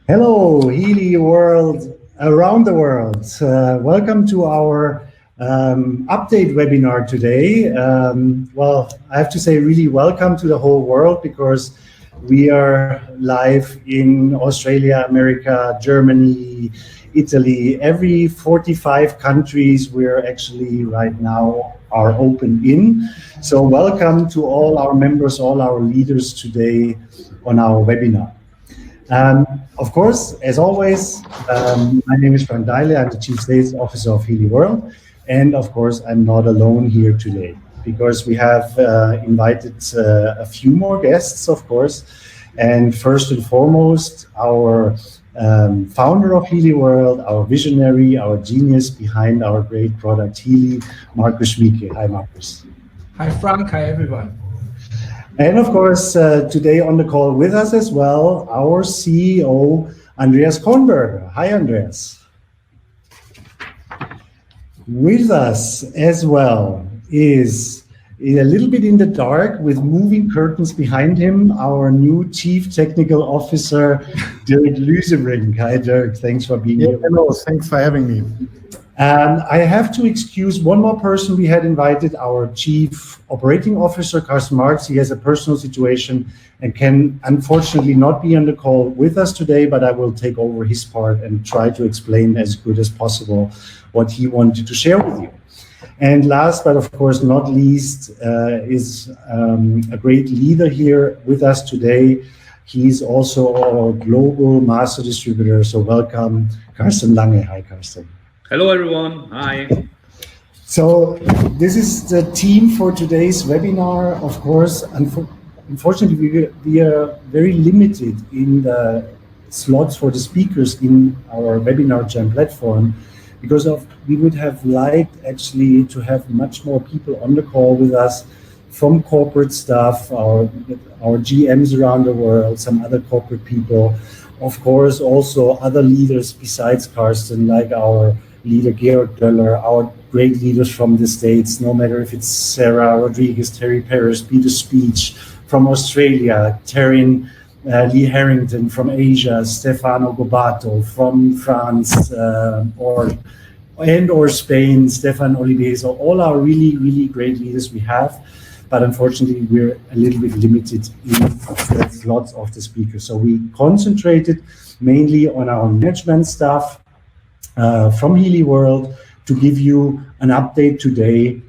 Hello, Healy world around the world. Welcome to our update webinar today. Well, I have to say really welcome to the whole world because we are live in Australia, America, Germany, Italy, every 45 countries we're actually right now are open in. So welcome to all our members, all our leaders today on our webinar. Of course, as always, my name is Frank Deile. I'm the Chief Sales Officer of Healy World. And of course, I'm not alone here today because we have invited a few more guests, of course. And first and foremost, our founder of Healy World, our visionary, our genius behind our great product, Healy, Marcus Schmieke. Hi, Marcus. Hi, Frank. Hi, everyone. And of course, today on the call with us as well, our CEO, Andreas Kornberger. Hi, Andreas. With us as well is a little bit in the dark with moving curtains behind him, our new Chief Technical Officer, Dirk Lüsebrink. Hi, Dirk. Thanks for being here. Hello. Thanks for having me. I have to excuse one more person we had invited, our Chief Operating Officer, Carsten Marx. He has a personal situation and can unfortunately not be on the call with us today, but I will take over his part and try to explain as good as possible what he wanted to share with you. And last, but of course not least, is a great leader here with us today. He's also our global master distributor. So welcome, Carsten Lange. Hi, Carsten. Hello, everyone. Hi. So this is the team for today's webinar. Of course, unfortunately, we are very limited in the slots for the speakers in our webinar jam platform because we would have liked actually to have much more people on the call with us from corporate staff, our GMs around the world, some other corporate people. Of course, also other leaders besides Carsten, like our leader Georg Döller, our great leaders from the States, no matter if it's Sarah Rodriguez, Terry Paris, Peter Speech from Australia, Taryn Lee Harrington from Asia, Stefano Gobato from France or Spain, Stefan Olivier. So all our really, really great leaders we have, but unfortunately we're a little bit limited in the slots of the speakers. So we concentrated mainly on our management staff from Healy World to give you an update today,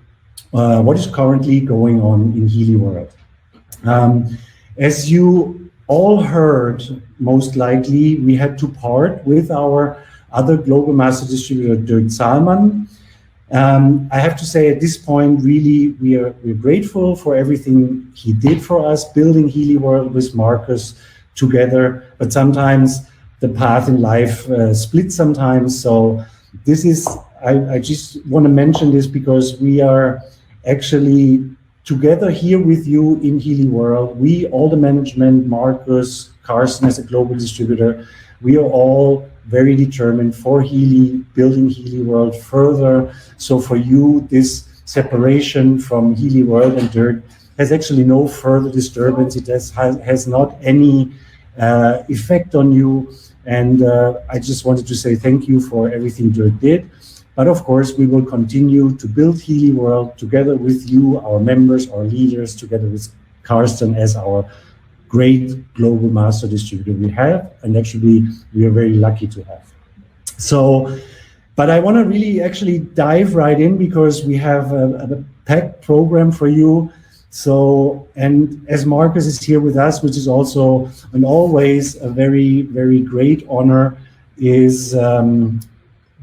what is currently going on in Healy World. As you all heard, most likely, we had to part with our other global master distributor, Dirk Zahlmann. I have to say at this point, really, we're grateful for everything he did for us, building Healy World with Marcus together, but sometimes the path in life splits sometimes. So this is, I just want to mention this because we are actually together here with you in Healy World. We, all the management, Marcus, Carsten as a global distributor, we are all very determined for Healy, building Healy World further. So for you, this separation from Healy World and Dirk has actually no further disturbance. It has not any effect on you. And I just wanted to say thank you for everything Dirk did. But of course, we will continue to build Healy World together with you, our members, our leaders, together with Carsten as our great global master distributor we have. And actually, we are very lucky to have. So, but I want to really actually dive right in because we have a packed program for you. So, and as Marcus is here with us, which is also and always a very, very great honor, is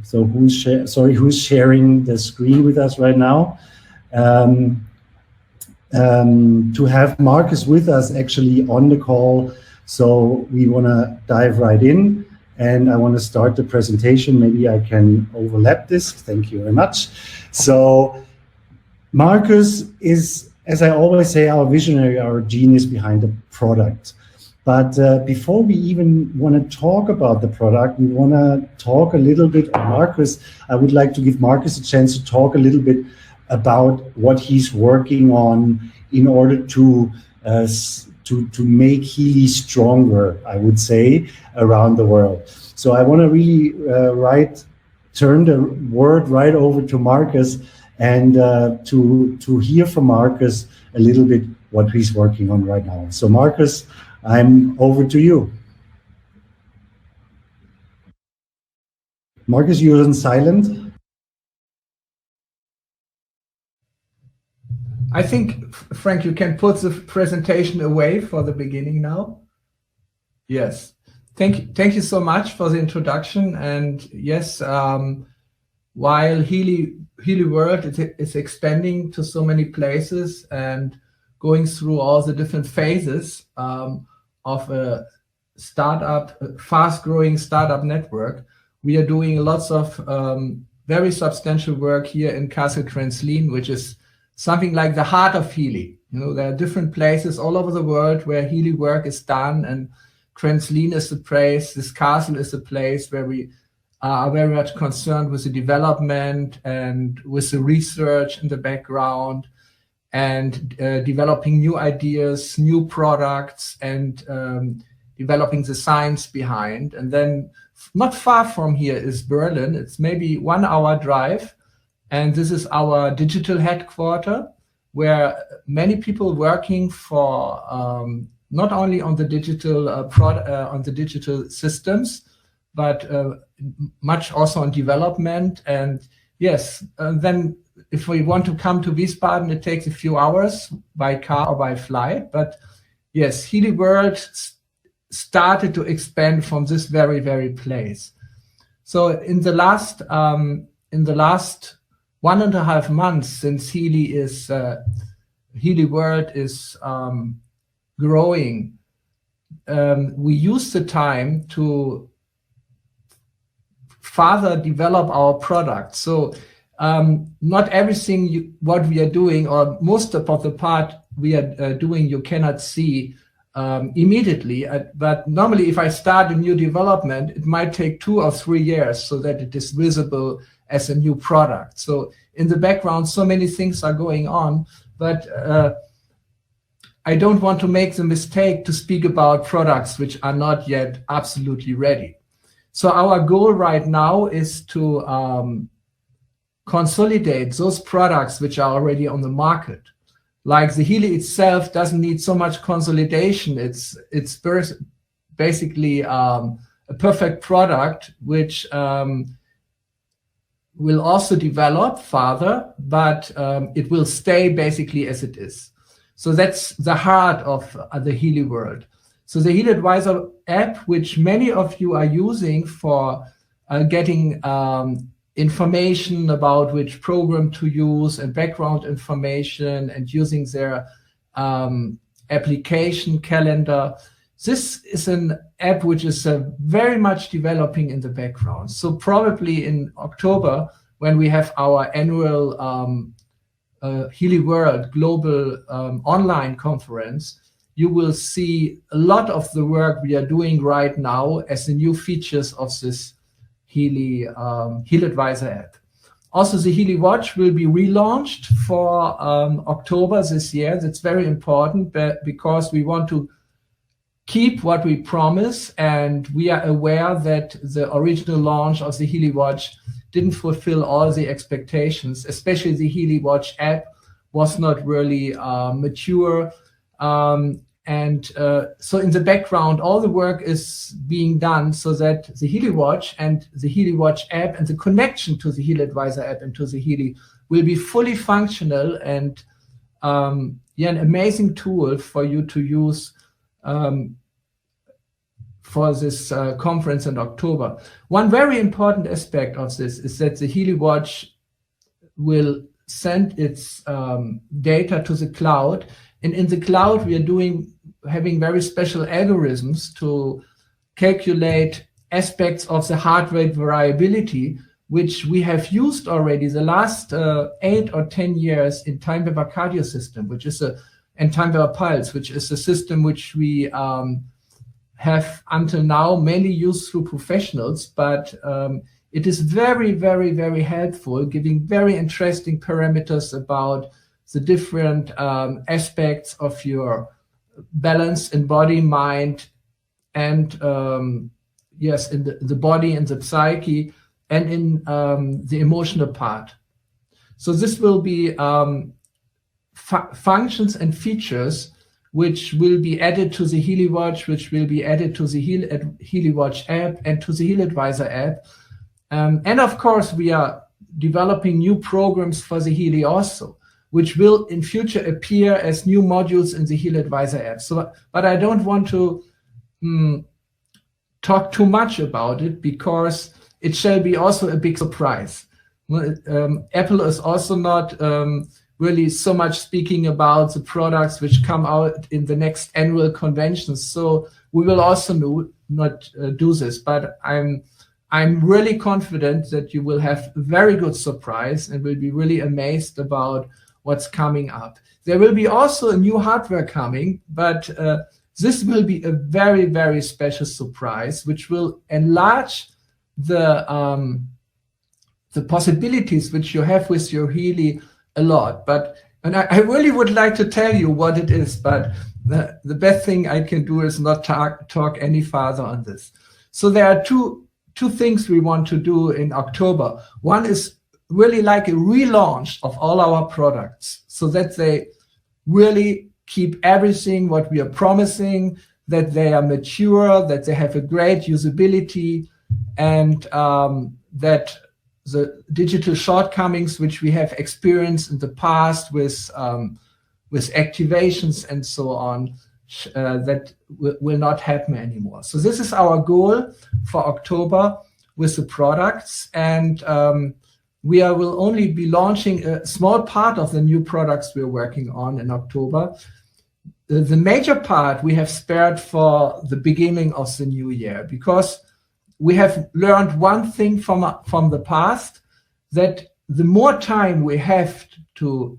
so who's sharing the screen with us right now? To have Marcus with us actually on the call. So we want to dive right in, and I want to start the presentation. Maybe I can overlap this. Thank you very much. So Marcus is, as I always say, our visionary, our genius behind the product. But before we even want to talk about the product, we want to talk a little bit, Marcus, I would like to give Marcus a chance to talk a little bit about what he's working on in order to to make Healy stronger, I would say, around the world. So I want to really turn the word right over to Marcus and to hear from Marcus a little bit what he's working on right now. So Marcus, I'm over to you. Marcus, you're on silent. I think, Frank, you can put the presentation away for the beginning now. Yes. Thank you so much for the introduction. And yes, while Healy World is expanding to so many places and going through all the different phases of a startup, fast-growing startup network, we are doing lots of very substantial work here in Kassel-Krenzlin, which is something like the heart of Healy. You know, there are different places all over the world where Healy work is done, and Krenzlin is the place, this castle is the place where we are very much concerned with the development and with the research in the background and developing new ideas, new products, and developing the science behind. And then not far from here is Berlin. It's maybe 1 hour drive. And this is our digital headquarter, where many people working for not only on the digital on the digital systems, but much also on development. And yes, then if we want to come to Wiesbaden, it takes a few hours by car or by flight. But yes, Healy World started to expand from this very, very place. So in the last 1.5 months since Healy World is growing, we use the time to further develop our product. So not everything what we are doing, or most of the part we are doing, you cannot see immediately. But normally, if I start a new development, it might take 2 or 3 years so that it is visible as a new product. So in the background, so many things are going on, but I don't want to make the mistake to speak about products which are not yet absolutely ready. So our goal right now is to consolidate those products which are already on the market. Like the Healy itself doesn't need so much consolidation. It's basically a perfect product which will also develop further, but it will stay basically as it is. So that's the heart of the Healy World. So the Healy Advisor app, which many of you are using for getting information about which program to use and background information and using their application calendar. This is an app which is very much developing in the background. So probably in October, when we have our annual Healy World Global Online Conference, you will see a lot of the work we are doing right now as the new features of this Healy Advisor app. Also, the Healy Watch will be relaunched for October this year. That's very important because we want to keep what we promise, and we are aware that the original launch of the Healy Watch didn't fulfill all the expectations, especially the Healy Watch app was not really mature. So in the background, all the work is being done so that the Healy Watch and the Healy Watch app and the connection to the Healy Advisor app and to the Healy will be fully functional and an amazing tool for you to use for this conference in October. One very important aspect of this is that the Healy Watch will send its data to the cloud. And in the cloud, we are having very special algorithms to calculate aspects of the heart rate variability, which we have used already the last 8 or 10 years in time-weber cardio system, and time-weber pulse, which is a system which we have until now mainly used through professionals, but it is very, very, very helpful, giving very interesting parameters about the different aspects of your balance in body, mind, and yes, in the body and the psyche, and in the emotional part. So this will be functions and features which will be added to the Healy Watch, which will be added to the Healy Watch app and to the Heal Advisor app. And of course, we are developing new programs for the Healy also, which will in future appear as new modules in the Heal Advisor app. So, but I don't want to talk too much about it, because it shall be also a big surprise. Apple is also not really so much speaking about the products which come out in the next annual conventions. So we will also not do this, but I'm really confident that you will have a very good surprise and will be really amazed about what's coming up. There will be also a new hardware coming, but this will be a very, very special surprise, which will enlarge the possibilities which you have with your Healy a lot. And I really would like to tell you what it is, but the best thing I can do is not talk any further on this. So there are two things we want to do in October. One is really like a relaunch of all our products, so that they really keep everything what we are promising, that they are mature, that they have a great usability, and that the digital shortcomings which we have experienced in the past with activations and so on, that will not happen anymore. So this is our goal for October with the products, and we will only be launching a small part of the new products we're working on in October. The major part we have spared for the beginning of the new year, because we have learned one thing from the past, that the more time we have to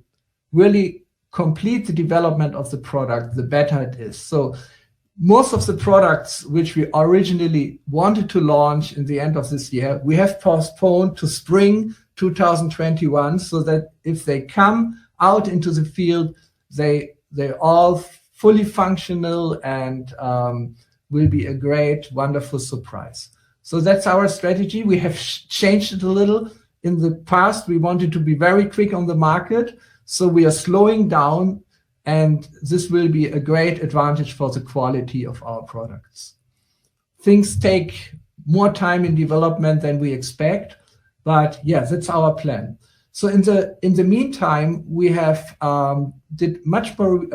really complete the development of the product, the better it is. So most of the products which we originally wanted to launch in the end of this year, we have postponed to spring 2021, so that if they come out into the field, they're all fully functional and will be a great, wonderful surprise. So that's our strategy. We have changed it a little. In the past, we wanted to be very quick on the market, so we are slowing down, and this will be a great advantage for the quality of our products. Things take more time in development than we expect, but yeah, that's our plan. So in the meantime, we have did much more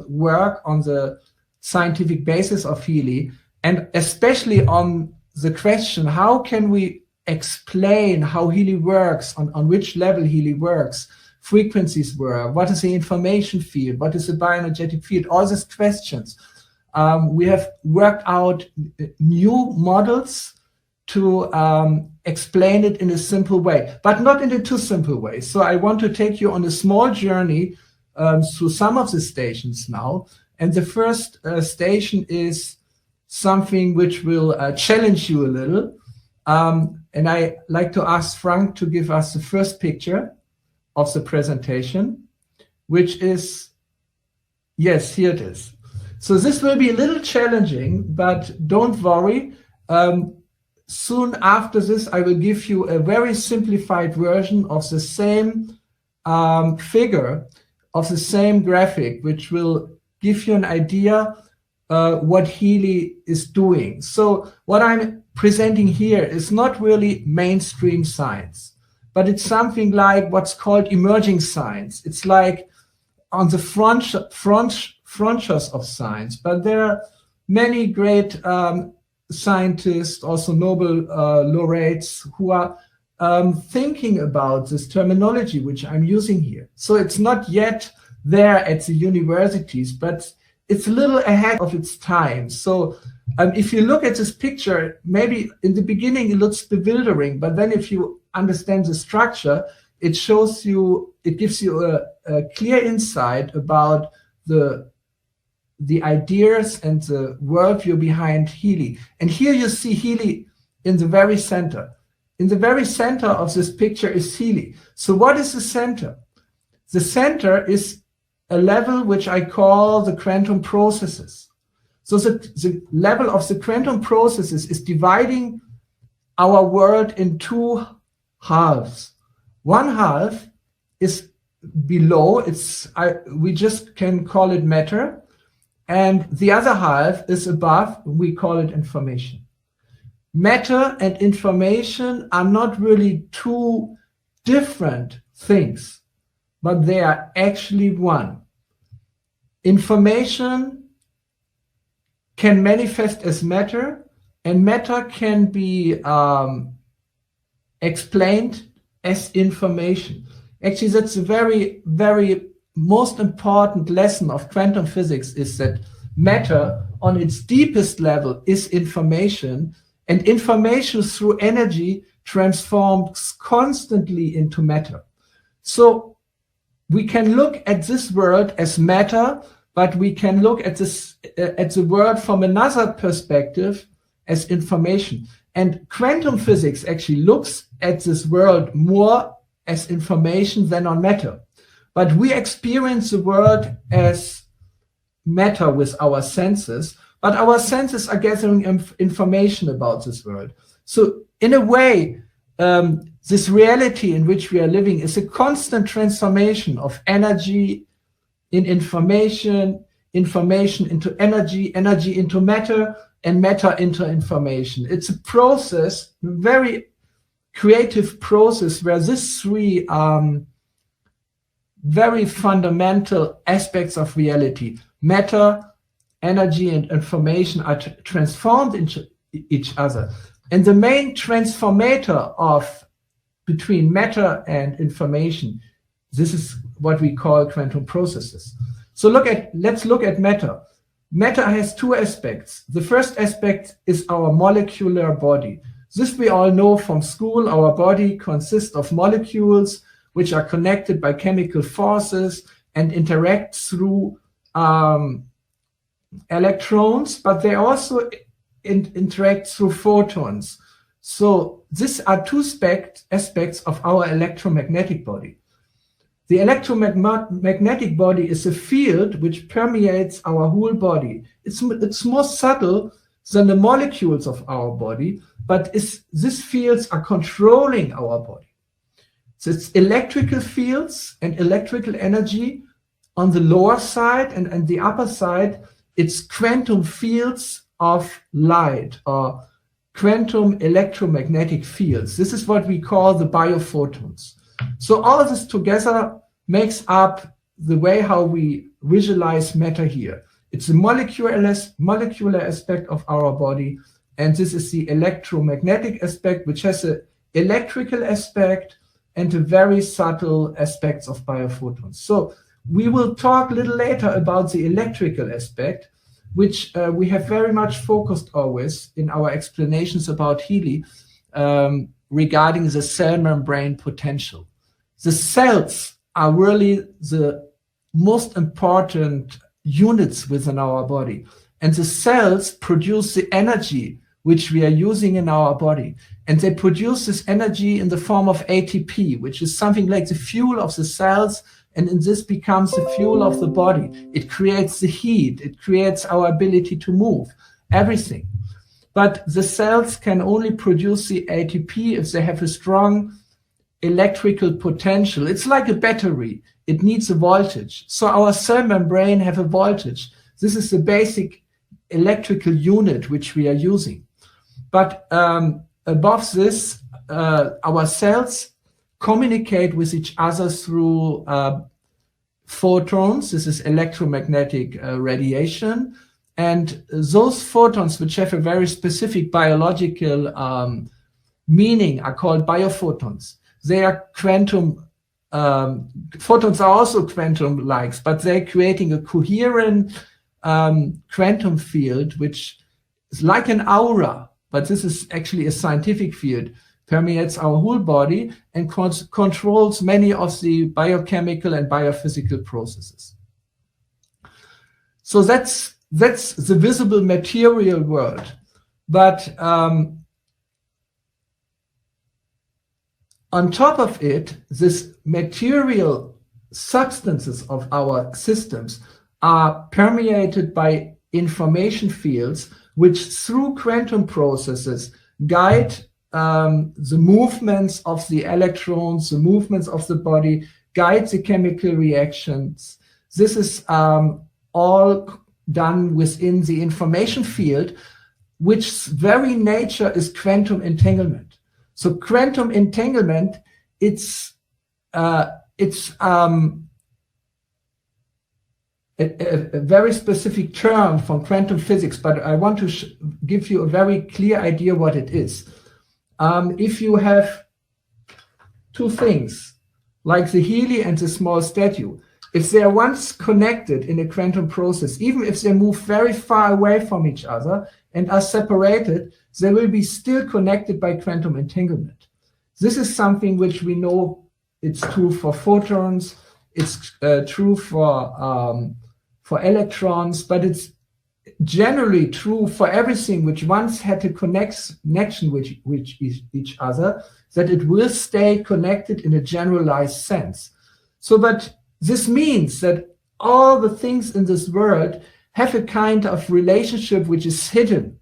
work on the scientific basis of Healy, and especially on the question, how can we explain how Healy works, on which level Healy works, frequencies were, what is the information field, what is the bioenergetic field, all these questions. We have worked out new models to explain it in a simple way, but not in a too simple way. So I want to take you on a small journey through some of the stations now. And the first station is something which will challenge you a little. And I like to ask Frank to give us the first picture of the presentation, which is, yes, here it is. So this will be a little challenging, but don't worry. Soon after this, I will give you a very simplified version of the same figure, of the same graphic, which will give you an idea what Healy is doing. So what I'm presenting here is not really mainstream science, but it's something like what's called emerging science. It's like on the frontiers of science, but there are many great scientists, also Nobel laureates, who are thinking about this terminology which I'm using here. So it's not yet there at the universities, but it's a little ahead of its time. So if you look at this picture, maybe in the beginning it looks bewildering, but then if you understand the structure, it shows you, it gives you a clear insight about the ideas and the worldview behind Healy. And here you see Healy in the very center. In the very center of this picture is Healy. So what is the center? The center is a level which I call the quantum processes. So the level of the quantum processes is dividing our world in two halves. One half is below, we just can call it matter, and the other half is above, we call it information. Matter and information are not really two different things, but they are actually one. Information can manifest as matter, and matter can be explained as information. Actually, that's a very, very most important lesson of quantum physics, is that matter on its deepest level is information, and information through energy transforms constantly into matter. So we can look at this world as matter, but we can look at the world from another perspective as information. And quantum physics actually looks at this world more as information than on matter. But we experience the world as matter with our senses, but our senses are gathering information about this world. So in a way, this reality in which we are living is a constant transformation of energy in information, information into energy, energy into matter, and matter into information. It's a process, very creative process, where these three very fundamental aspects of reality, matter, energy, and information, are transformed into each other. And the main transformator between matter and information, this is what we call quantum processes. So let's look at matter. Matter has two aspects. The first aspect is our molecular body. This we all know from school. Our body consists of molecules which are connected by chemical forces and interact through electrons, but they also interact through photons. So these are two aspects of our electromagnetic body. The electromagnetic body is a field which permeates our whole body. It's more subtle than the molecules of our body, but these fields are controlling our body. So it's electrical fields and electrical energy on the lower side, and the upper side, it's quantum fields of light, or quantum electromagnetic fields. This is what we call the biophotons. So all of this together makes up the way how we visualize matter here. It's a molecular aspect of our body, and this is the electromagnetic aspect, which has an electrical aspect and a very subtle aspects of biophotons. So we will talk a little later about the electrical aspect, which we have very much focused always in our explanations about Healy regarding the cell membrane potential. The cells are really the most important units within our body. And the cells produce the energy which we are using in our body. And they produce this energy in the form of ATP, which is something like the fuel of the cells, and this becomes the fuel of the body. It creates the heat, it creates our ability to move, everything. But the cells can only produce the ATP if they have a strong electrical potential. It's like a battery. It needs a voltage. So our cell membrane have a voltage. This is the basic electrical unit which we are using. But above this, our cells communicate with each other through photons. This is electromagnetic radiation. And those photons, which have a very specific biological meaning, are called biophotons. They are quantum, photons are also quantum-like, but they're creating a coherent quantum field, which is like an aura, but this is actually a scientific field, permeates our whole body and controls many of the biochemical and biophysical processes. So that's the visible material world. But on top of it, this material substances of our systems are permeated by information fields which through quantum processes guide the movements of the electrons, the movements of the body, guide the chemical reactions. This is all done within the information field, which very nature is quantum entanglement. So quantum entanglement, it's a very specific term from quantum physics, but I want to give you a very clear idea what it is. If you have two things, like the Healy and the small statue, if they are once connected in a quantum process, even if they move very far away from each other and are separated, they will be still connected by quantum entanglement. This is something which we know it's true for photons, it's true for electrons, but it's generally true for everything which once had a connection with each other, that it will stay connected in a generalized sense. So, but this means that all the things in this world have a kind of relationship which is hidden.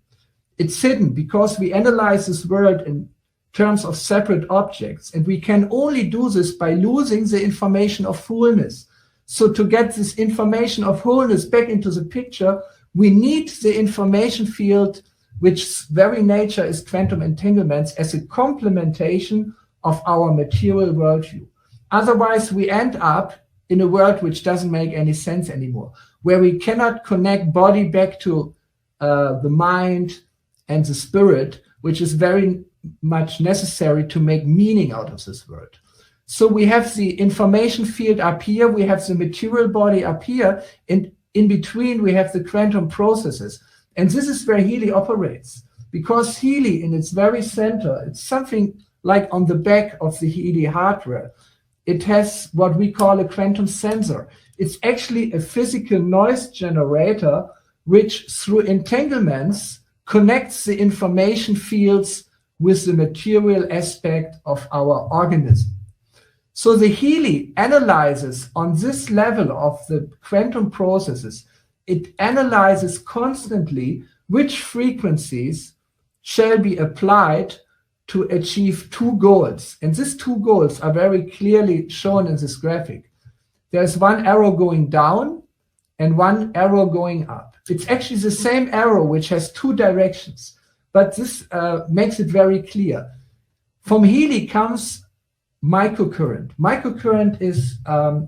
It's hidden because we analyze this world in terms of separate objects, and we can only do this by losing the information of wholeness. So to get this information of wholeness back into the picture, we need the information field, which very nature is quantum entanglements, as a complementation of our material worldview. Otherwise, we end up in a world which doesn't make any sense anymore, where we cannot connect body back to the mind and the spirit, which is very much necessary to make meaning out of this world. So we have the information field up here, we have the material body up here, and in between we have the quantum processes. And this is where Healy operates, because Healy in its very center, it's something like on the back of the Healy hardware. It has what we call a quantum sensor. It's actually a physical noise generator, which through entanglements connects the information fields with the material aspect of our organism. So the Healy analyzes on this level of the quantum processes, it analyzes constantly which frequencies shall be applied to achieve two goals. And these two goals are very clearly shown in this graphic. There's one arrow going down and one arrow going up. It's actually the same arrow which has two directions, but this makes it very clear. From Healy comes microcurrent. Microcurrent is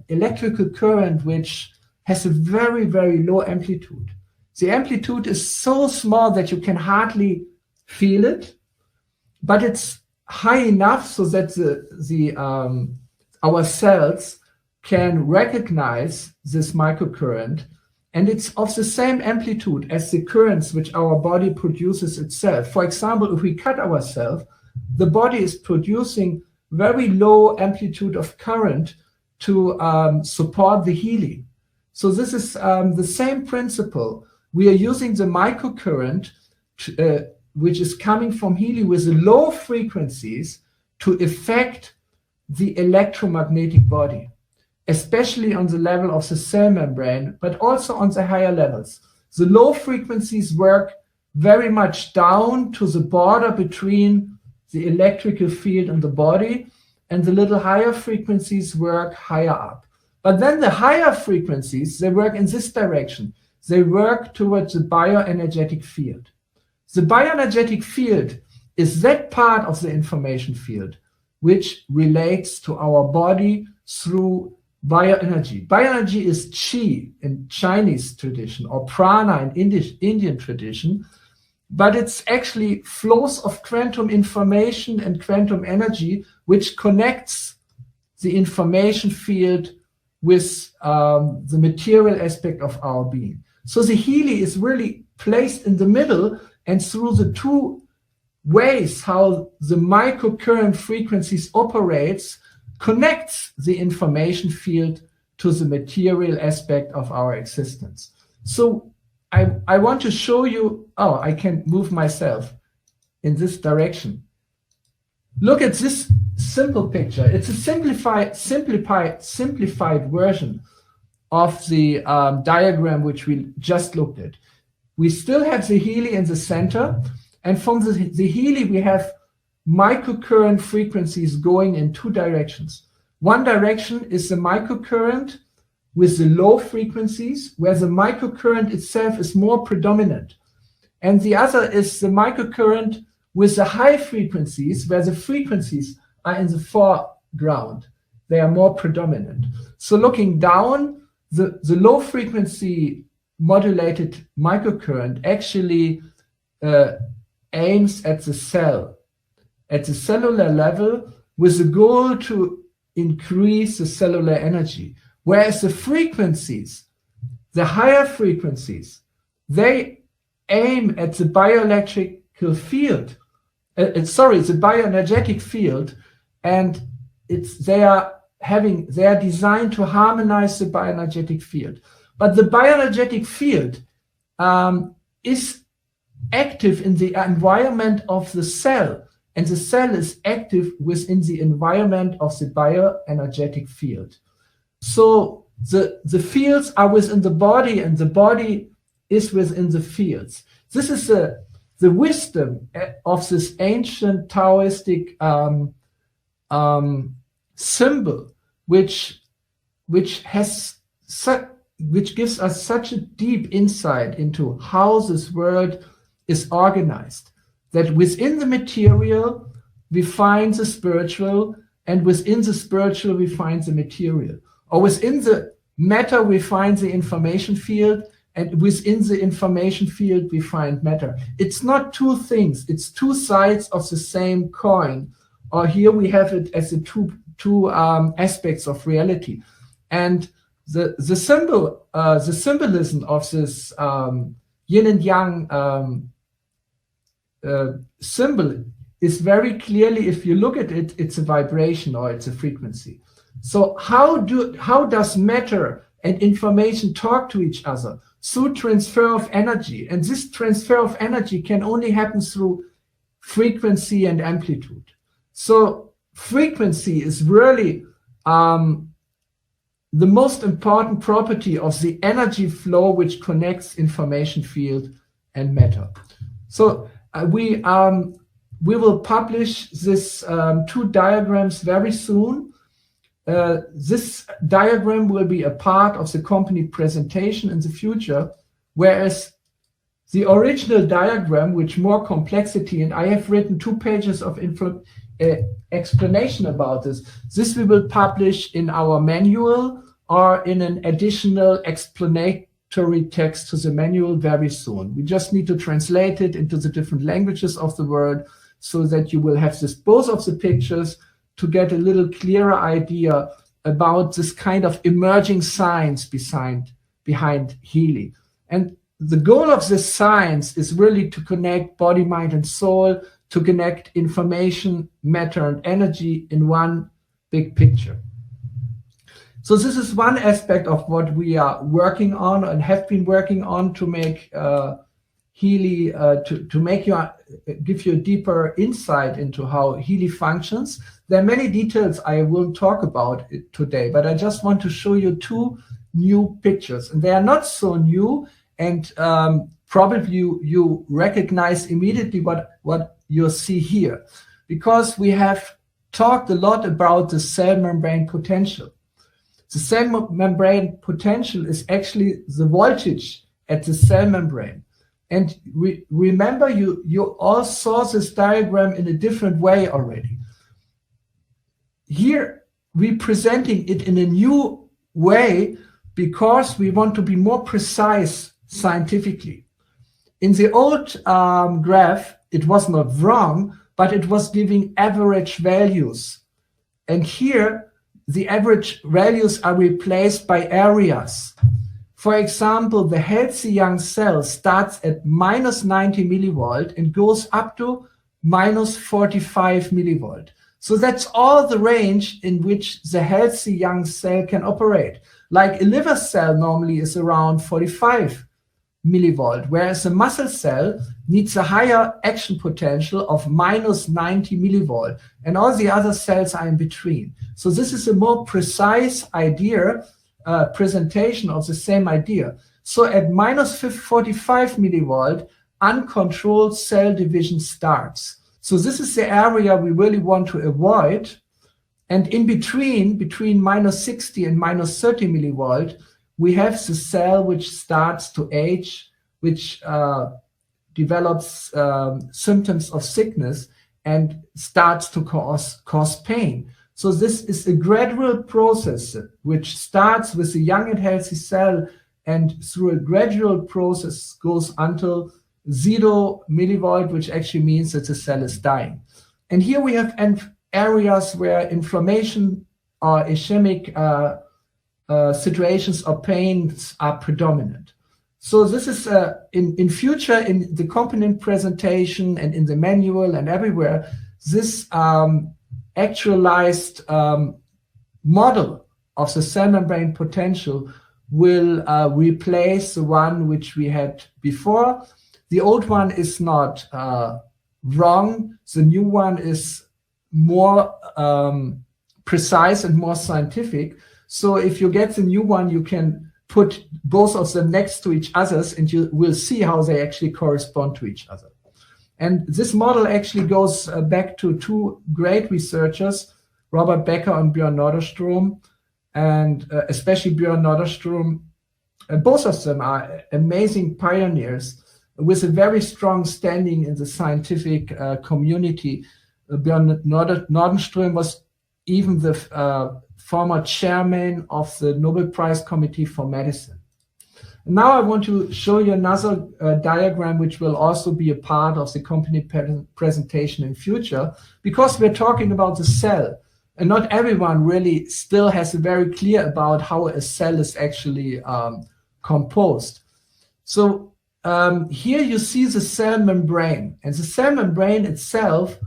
electrical current which has a very, very low amplitude. The amplitude is so small that you can hardly feel it, but it's high enough so that our cells can recognize this microcurrent, and it's of the same amplitude as the currents which our body produces itself. For example, if we cut ourselves, the body is producing very low amplitude of current to support the healing. So this is the same principle. We are using the microcurrent which is coming from Healy with low frequencies to affect the electromagnetic body, especially on the level of the cell membrane, but also on the higher levels. The low frequencies work very much down to the border between the electrical field and the body, and the little higher frequencies work higher up. But then the higher frequencies, they work in this direction. They work towards the bioenergetic field. The bioenergetic field is that part of the information field which relates to our body through bioenergy. Bioenergy is chi in Chinese tradition, or prana in Indian tradition, but it's actually flows of quantum information and quantum energy which connects the information field with the material aspect of our being. So the Healy is really placed in the middle, and through the two ways how the microcurrent frequencies operates, connects the information field to the material aspect of our existence. So I want to show you, I can move myself in this direction. Look at this simple picture. It's a simplified version of the diagram which we just looked at. We still have the Healy in the center, and from the Healy we have microcurrent frequencies going in two directions. One direction is the microcurrent with the low frequencies, where the microcurrent itself is more predominant. And the other is the microcurrent with the high frequencies, where the frequencies are in the foreground. They are more predominant. So looking down, the low frequency modulated microcurrent actually aims at the cell, at the cellular level, with the goal to increase the cellular energy. Whereas the frequencies, the higher frequencies, they aim at the bioelectrical field, the bioenergetic field, and they are designed to harmonize the bioenergetic field. But the bioenergetic field is active in the environment of the cell, and the cell is active within the environment of the bioenergetic field. So the fields are within the body, and the body is within the fields. This is the wisdom of this ancient Taoistic symbol, which gives us such a deep insight into how this world is organized. That within the material we find the spiritual, and within the spiritual we find the material. Or within the matter we find the information field, and within the information field we find matter. It's not two things, it's two sides of the same coin. Or here we have it as the two aspects of reality. And the symbolism of this yin and yang symbol is very clearly, if you look at it, it's a vibration or it's a frequency. So how does matter and information talk to each other? Through transfer of energy. And this transfer of energy can only happen through frequency and amplitude. So frequency is really the most important property of the energy flow which connects information field and matter. So we will publish this two diagrams very soon. This diagram will be a part of the company presentation in the future, whereas the original diagram, which more complexity, and I have written 2 pages of explanation about this we will publish in our manual or in an additional explanatory text to the manual very soon. We just need to translate it into the different languages of the world so that you will have both of the pictures to get a little clearer idea about this kind of emerging science behind Healy. And the goal of this science is really to connect body, mind, and soul, to connect information, matter, and energy in one big picture. So this is one aspect of what we are working on and have been working on to make Healy, give you a deeper insight into how Healy functions. There are many details I won't talk about today, but I just want to show you 2 new pictures. And they are not so new, and probably you recognize immediately what you see here, because we have talked a lot about the cell membrane potential. The cell membrane potential is actually the voltage at the cell membrane. And remember, you all saw this diagram in a different way already. Here, we're presenting it in a new way because we want to be more precise scientifically. In the old graph, it was not wrong, but it was giving average values. And here, the average values are replaced by areas. For example, the healthy young cell starts at -90 millivolt and goes up to -45 millivolt. So that's all the range in which the healthy young cell can operate. Like a liver cell normally is around 45 millivolt, whereas a muscle cell needs a higher action potential of minus 90 millivolt, and all the other cells are in between. So this is a more precise idea, presentation of the same idea. So at minus 45 millivolt, uncontrolled cell division starts. So this is the area we really want to avoid. And in between minus 60 and minus 30 millivolt, we have the cell which starts to age, which develops symptoms of sickness and starts to cause pain. So this is a gradual process which starts with a young and healthy cell, and through a gradual process goes until 0 millivolt, which actually means that the cell is dying. And here we have areas where inflammation or ischemic situations or pains are predominant. So this is in future, in the component presentation and in the manual and everywhere, this actualized model of the cell membrane potential will replace the one which we had before. The old one is not wrong. The new one is more precise and more scientific. So if you get the new one, you can put both of them next to each other and you will see how they actually correspond to each other. And this model actually goes back to two great researchers, Robert Becker and Björn Norderstrom, and especially Björn Norderstrom. Both of them are amazing pioneers with a very strong standing in the scientific community. Björn Nordenström was even the former chairman of the Nobel Prize Committee for Medicine. Now I want to show you another diagram which will also be a part of the company presentation in future, because we're talking about the cell, and not everyone really still has a very clear about how a cell is actually composed. So here you see the cell membrane, and the cell membrane itself,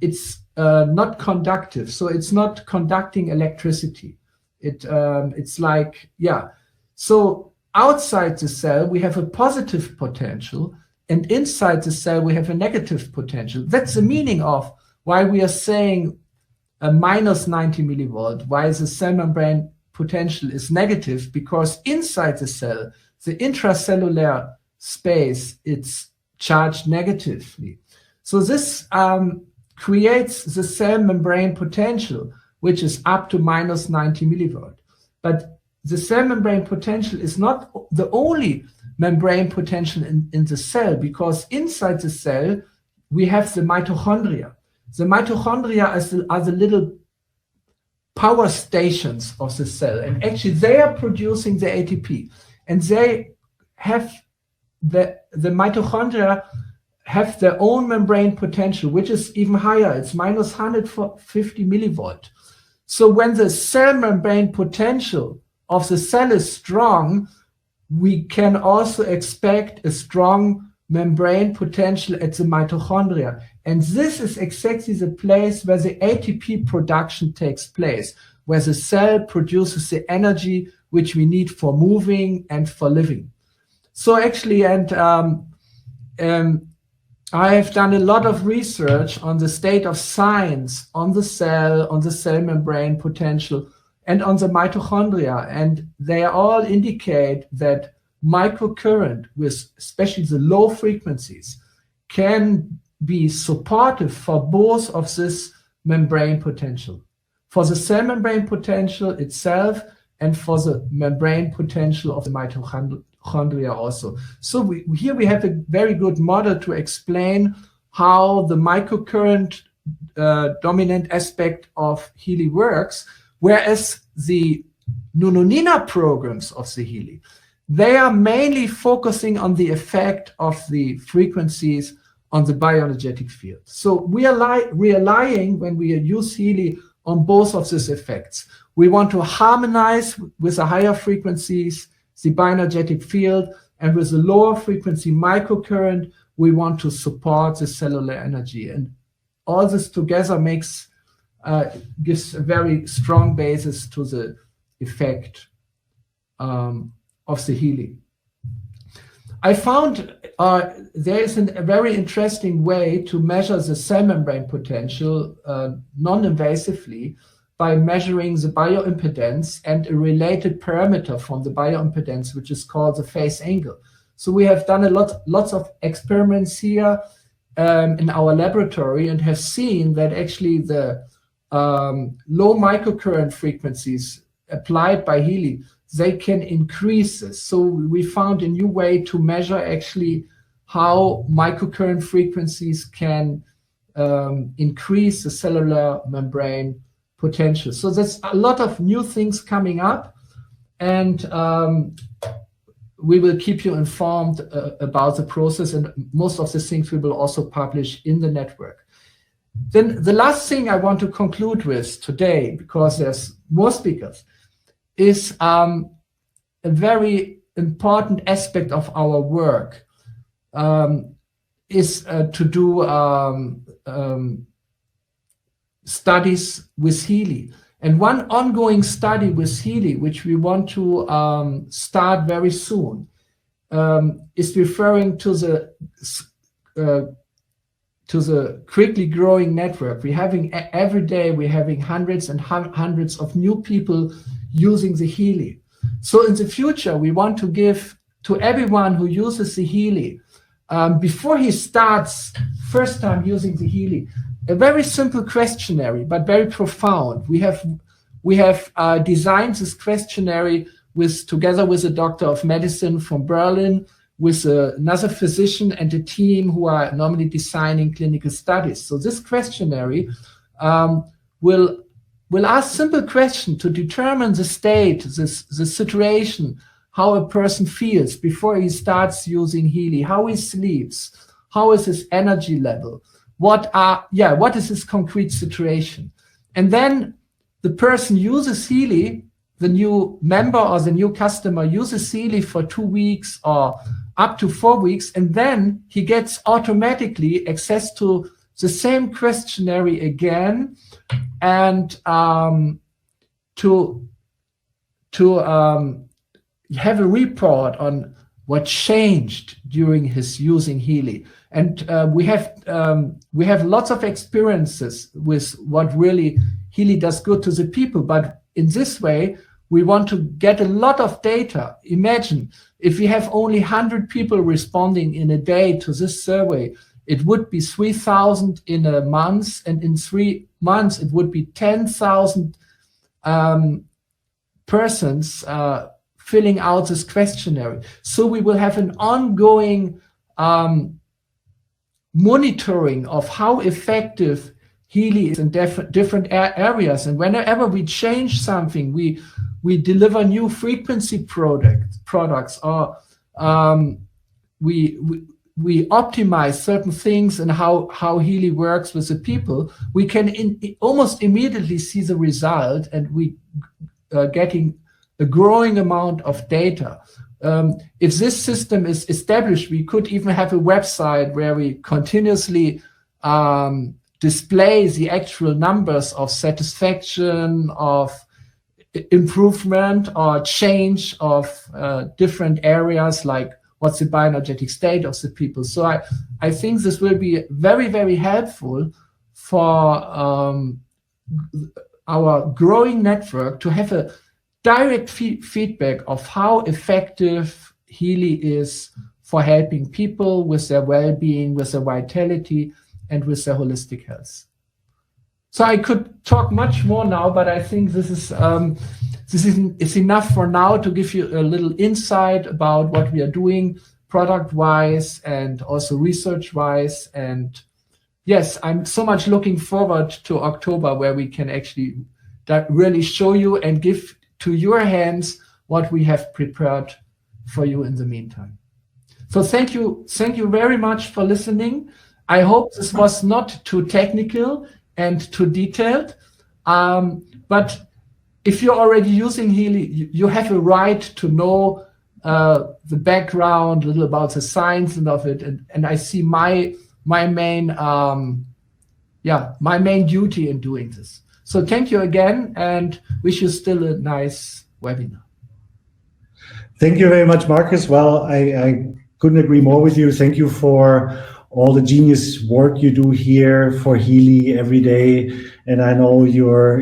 it's not conductive, so it's not conducting electricity. It's like, yeah. So outside the cell, we have a positive potential, and inside the cell, we have a negative potential. That's the meaning of why we are saying a minus 90 millivolt, why the cell membrane potential is negative, because inside the cell, the intracellular space, it's charged negatively. So this creates the cell membrane potential, which is up to minus 90 millivolt. But the cell membrane potential is not the only membrane potential in the cell, because inside the cell, we have the mitochondria. The mitochondria are the little power stations of the cell, and actually they are producing the ATP, and they have the mitochondria have their own membrane potential, which is even higher. It's minus 150 millivolt. So when the cell membrane potential of the cell is strong, we can also expect a strong membrane potential at the mitochondria. And this is exactly the place where the ATP production takes place, where the cell produces the energy which we need for moving and for living. So actually, I have done a lot of research on the state of science on the cell membrane potential, and on the mitochondria, and they all indicate that microcurrent, with especially the low frequencies, can be supportive for both of this membrane potential, for the cell membrane potential itself and for the membrane potential of the mitochondria also. So here we have a very good model to explain how the microcurrent dominant aspect of Healy works, whereas the Nunonina programs of the Healy, they are mainly focusing on the effect of the frequencies on the bioenergetic field. So we are relying, when we use Healy, on both of these effects. We want to harmonize with the higher frequencies the bioenergetic field, and with the lower frequency microcurrent, we want to support the cellular energy. And all this together gives a very strong basis to the effect of the Healy. I found there is a very interesting way to measure the cell membrane potential non-invasively by measuring the bioimpedance and a related parameter from the bioimpedance, which is called the phase angle. So we have done lots of experiments here in our laboratory and have seen that actually the low microcurrent frequencies applied by Healy, they can increase this. So we found a new way to measure actually how microcurrent frequencies can increase the cellular membrane potential. So there's a lot of new things coming up, and we will keep you informed about the process, and most of the things we will also publish in the network. Then the last thing I want to conclude with today, because there's more speakers, is a very important aspect of our work, is to do studies with Healy. And one ongoing study with Healy, which we want to start very soon, is referring to the quickly growing network. We're having every day, we're having hundreds and hundreds of new people using the Healy. So in the future, we want to give to everyone who uses the Healy, before he starts first time using the Healy, a very simple questionnaire, but very profound. We have designed this questionnaire together with a doctor of medicine from Berlin, with another physician and a team who are normally designing clinical studies. So this questionnaire will ask simple questions to determine the state, the situation, how a person feels before he starts using Healy, how he sleeps, how is his energy level, what is his concrete situation. And then the person uses Healy, the new member or the new customer uses Healy for 2 weeks or up to 4 weeks, and then he gets automatically access to the same questionnaire again, and to have a report on what changed during his using Healy. And we have lots of experiences with what really Healy does good to the people, but in this way we want to get a lot of data. Imagine if we have only 100 people responding in a day to this survey, it would be 3,000 in a month, and in 3 months it would be 10,000 persons filling out this questionnaire. So we will have an ongoing monitoring of how effective Healy is in different areas, and whenever we change something, we deliver new frequency products, or we optimize certain things and how Healy works with the people, we can almost immediately see the result, and we getting a growing amount of data. If this system is established, we could even have a website where we continuously display the actual numbers of satisfaction, of improvement or change of different areas, like what's the bioenergetic state of the people. So I think this will be very, very helpful for our growing network to have a direct feedback of how effective Healy is for helping people with their well-being, with their vitality, and with their holistic health. So I could talk much more now, but I think this is enough for now to give you a little insight about what we are doing product-wise and also research-wise. And yes, I'm so much looking forward to October, where we can actually really show you and give to your hands what we have prepared for you in the meantime. So thank you very much for listening. I hope this was not too technical and too detailed, but if you're already using Healy, you have a right to know the background, a little about the science and of it, and I see my main duty in doing this. So thank you again, and wish you still a nice webinar. Thank you very much, Marcus. Well, I couldn't agree more with you. Thank you for all the genius work you do here for Healy every day. And I know you're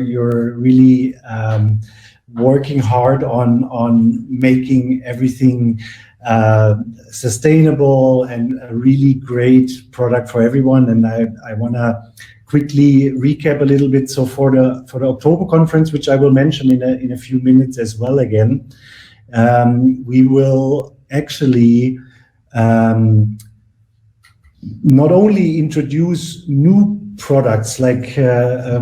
really working hard on making everything sustainable and a really great product for everyone. And I want to quickly recap a little bit. So for the October conference, which I will mention in a few minutes as well again, we will actually not only introduce new products like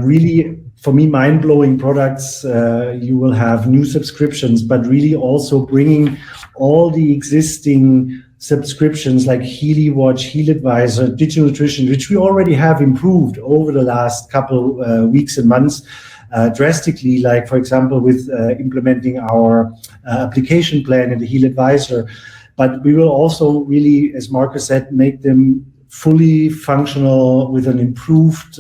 really, for me, mind-blowing products. You will have new subscriptions, but really also bringing all the existing subscriptions like Healy Watch, Heal Advisor, Digital Nutrition, which we already have improved over the last couple weeks and months drastically, like, for example, with implementing our application plan in the Heal Advisor. But we will also really, as Marcus said, make them fully functional with an improved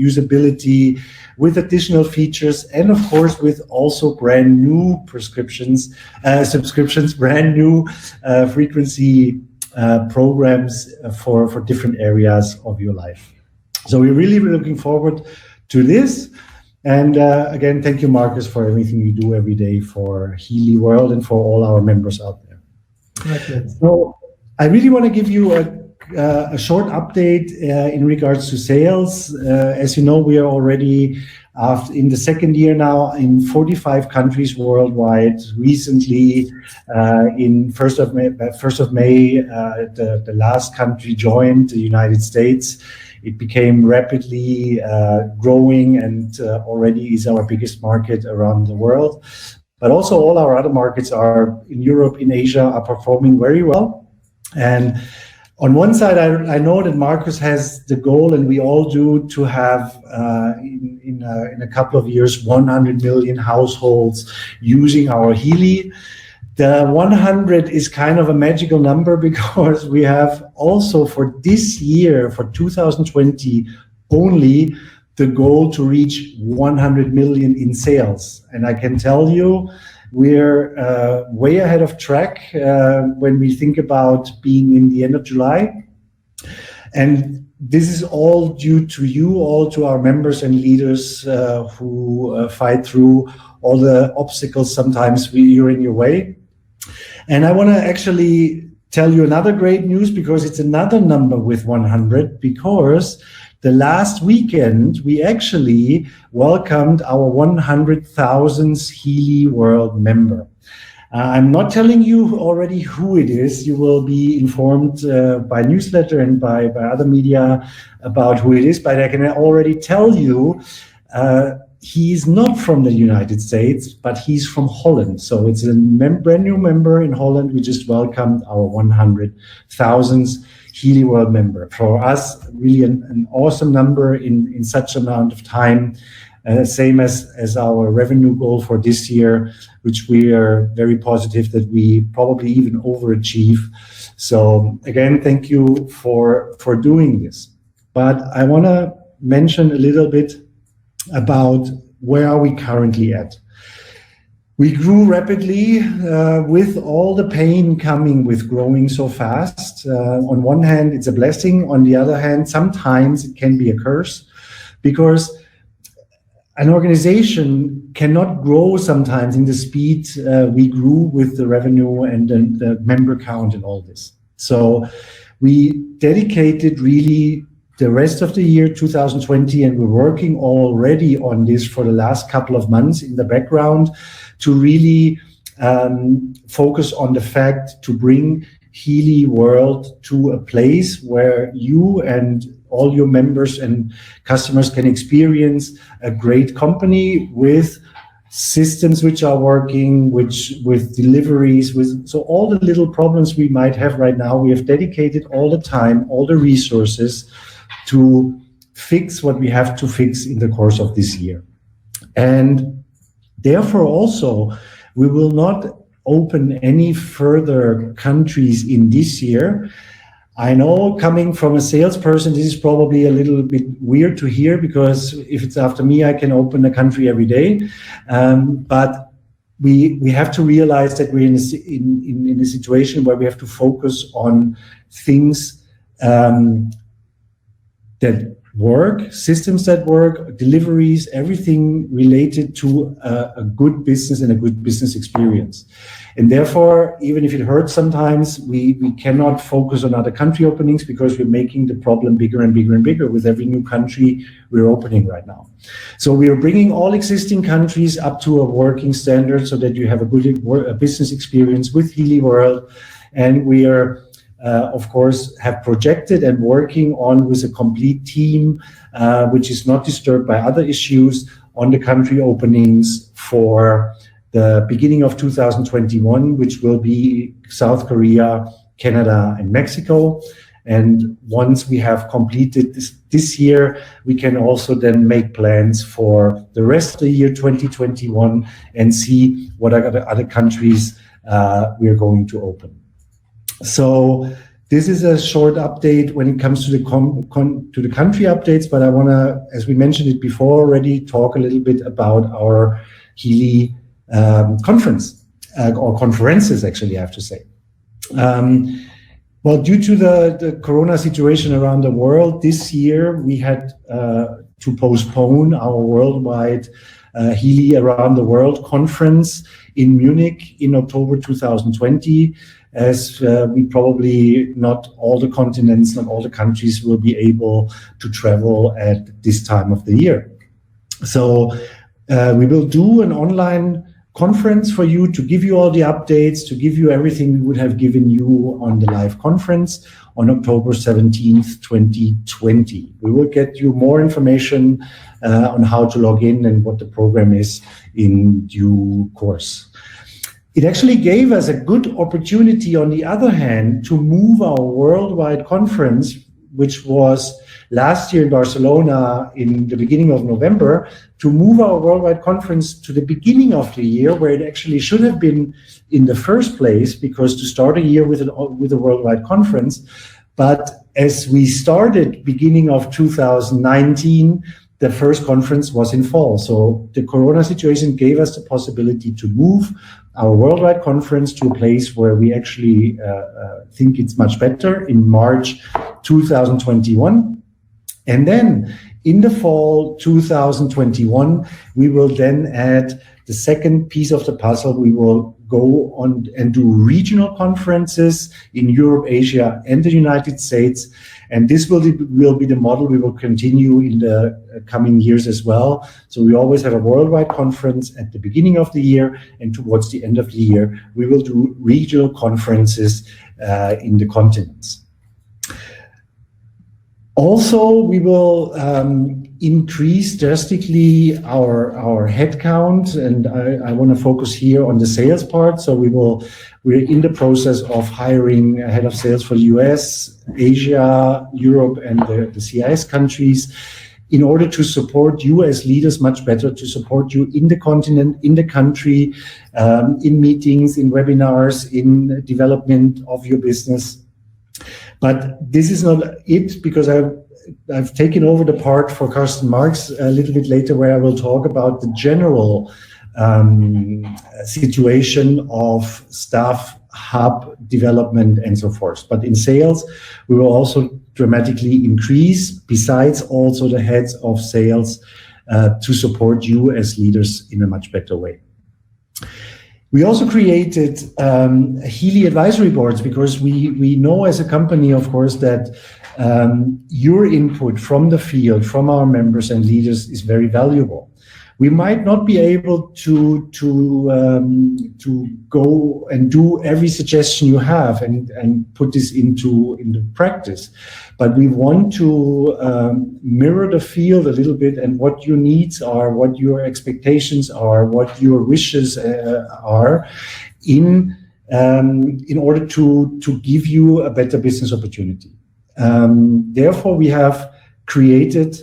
usability, with additional features, and of course with also brand new subscriptions, brand new frequency programs for different areas of your life. So we're really looking forward to this. And again, thank you, Marcus, for everything you do every day for Healy World and for all our members out there. Okay. So I really want to give you a short update in regards to sales. As you know, we are already in the second year now in 45 countries worldwide. Recently, in 1st of May, the last country joined, the United States. It became rapidly growing and already is our biggest market around the world. But also all our other markets are in Europe, in Asia, are performing very well. And on one side, I know that Marcus has the goal, and we all do, to have in a couple of years 100 million households using our Healy. The 100 is kind of a magical number because we have also for this year, for 2020 only, the goal to reach 100 million in sales. And I can tell you, we're way ahead of track when we think about being in the end of July. And this is all due to you, all to our members and leaders who fight through all the obstacles sometimes you're in your way. And I want to actually tell you another great news, because it's another number with 100, because the last weekend, we actually welcomed our 100,000th Healy World member. I'm not telling you already who it is. You will be informed by newsletter and by other media about who it is, but I can already tell you he's not from the United States, but he's from Holland. So it's a brand new member in Holland. We just welcomed our 100,000th Healy World member. For us, really an awesome number in such amount of time. Same as our revenue goal for this year, which we are very positive that we probably even overachieve. So again, thank you for doing this. But I want to mention a little bit about where are we currently at. We grew rapidly with all the pain coming with growing so fast. On one hand, it's a blessing. On the other hand, sometimes it can be a curse, because an organization cannot grow sometimes in the speed we grew with the revenue and the member count and all this. So we dedicated really the rest of the year 2020, and we're working already on this for the last couple of months in the background to really focus on the fact to bring Healy World to a place where you and all your members and customers can experience a great company with systems which are working, with deliveries, so all the little problems we might have right now, we have dedicated all the time, all the resources to fix what we have to fix in the course of this year. And therefore also, we will not open any further countries in this year. I know, coming from a salesperson, this is probably a little bit weird to hear, because if it's after me, I can open a country every day. But we have to realize that we're in a situation where we have to focus on things that work, systems that work, deliveries, everything related to a good business and a good business experience. And therefore, even if it hurts sometimes, we cannot focus on other country openings because we're making the problem bigger and bigger and bigger with every new country we're opening right now. So we are bringing all existing countries up to a working standard so that you have a good business experience with Healy World. And we are of course, have projected and working on with a complete team, which is not disturbed by other issues, on the country openings for the beginning of 2021, which will be South Korea, Canada, and Mexico. And once we have completed this year, we can also then make plans for the rest of the year 2021 and see what are the other countries we are going to open. So this is a short update when it comes to the country updates, but I want to, as we mentioned it before already, talk a little bit about our Healy conference, or conferences actually, I have to say. Well, due to the corona situation around the world, this year we had to postpone our worldwide Healy Around the World conference in Munich in October 2020. As we probably not all the continents, not all the countries will be able to travel at this time of the year. So we will do an online conference for you to give you all the updates, to give you everything we would have given you on the live conference on October 17th, 2020. We will get you more information on how to log in and what the program is in due course. It actually gave us a good opportunity, on the other hand, to move our worldwide conference, which was last year in Barcelona in the beginning of November, to move our worldwide conference to the beginning of the year, where it actually should have been in the first place, because to start a year with a worldwide conference. But as we started beginning of 2019, the first conference was in fall. So the corona situation gave us the possibility to move our worldwide conference to a place where we actually think it's much better in March 2021. And then in the fall 2021, we will then add the second piece of the puzzle. We will go on and do regional conferences in Europe, Asia, and the United States. And this will be the model we will continue in the coming years as well. So we always have a worldwide conference at the beginning of the year, and towards the end of the year, we will do regional conferences in the continents. Also, we will increase drastically our headcount, and I want to focus here on the sales part. So we're in the process of hiring a head of sales for the US, Asia, Europe, and the CIS countries, in order to support you as leaders much better, to support you in the continent, in the country, in meetings, in webinars, in development of your business. But this is not it, because I've taken over the part for Carsten Marx a little bit later, where I will talk about the general situation of staff, hub development, and so forth. But in sales, we will also dramatically increase, besides also the heads of sales, to support you as leaders in a much better way. We also created Healy advisory boards, because we know as a company, of course, that your input from the field, from our members and leaders, is very valuable. We might not be able to go and do every suggestion you have and put this into practice, but we want to mirror the field a little bit, and what your needs are, what your expectations are, what your wishes are, in order to give you a better business opportunity. Therefore, we have created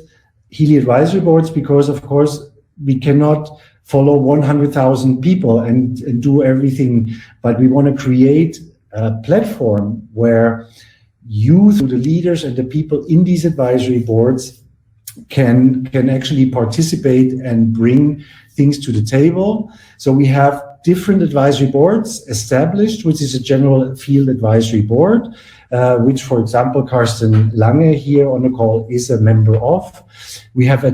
Healy advisory boards, because, of course, we cannot follow 100,000 people and do everything, but we want to create a platform where you, through the leaders and the people in these advisory boards, can actually participate and bring things to the table. So we have different advisory boards established, which is a general field advisory board, which, for example, Carsten Lange here on the call is a member of. We have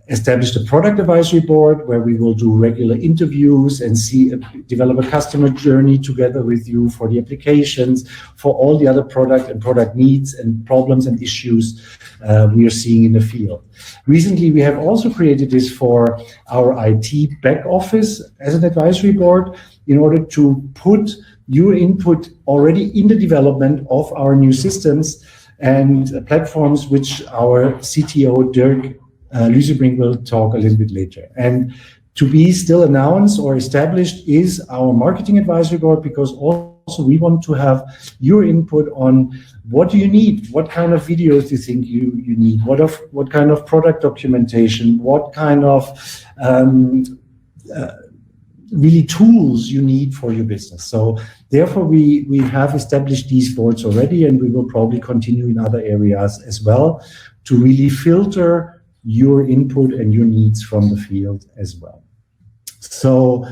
established a product advisory board where we will do regular interviews and develop a customer journey together with you for the applications, for all the other product and product needs and problems and issues we are seeing in the field. Recently, we have also created this for our IT back office as an advisory board in order to put your input already in the development of our new systems and platforms, which our CTO, Dirk Lusebrink, will talk a little bit later. And to be still announced or established is our marketing advisory board, because also we want to have your input on what do you need, what kind of videos do you think you need, what kind of product documentation, what kind of really tools you need for your business. So therefore we have established these boards already, and we will probably continue in other areas as well to really filter your input and your needs from the field as well. So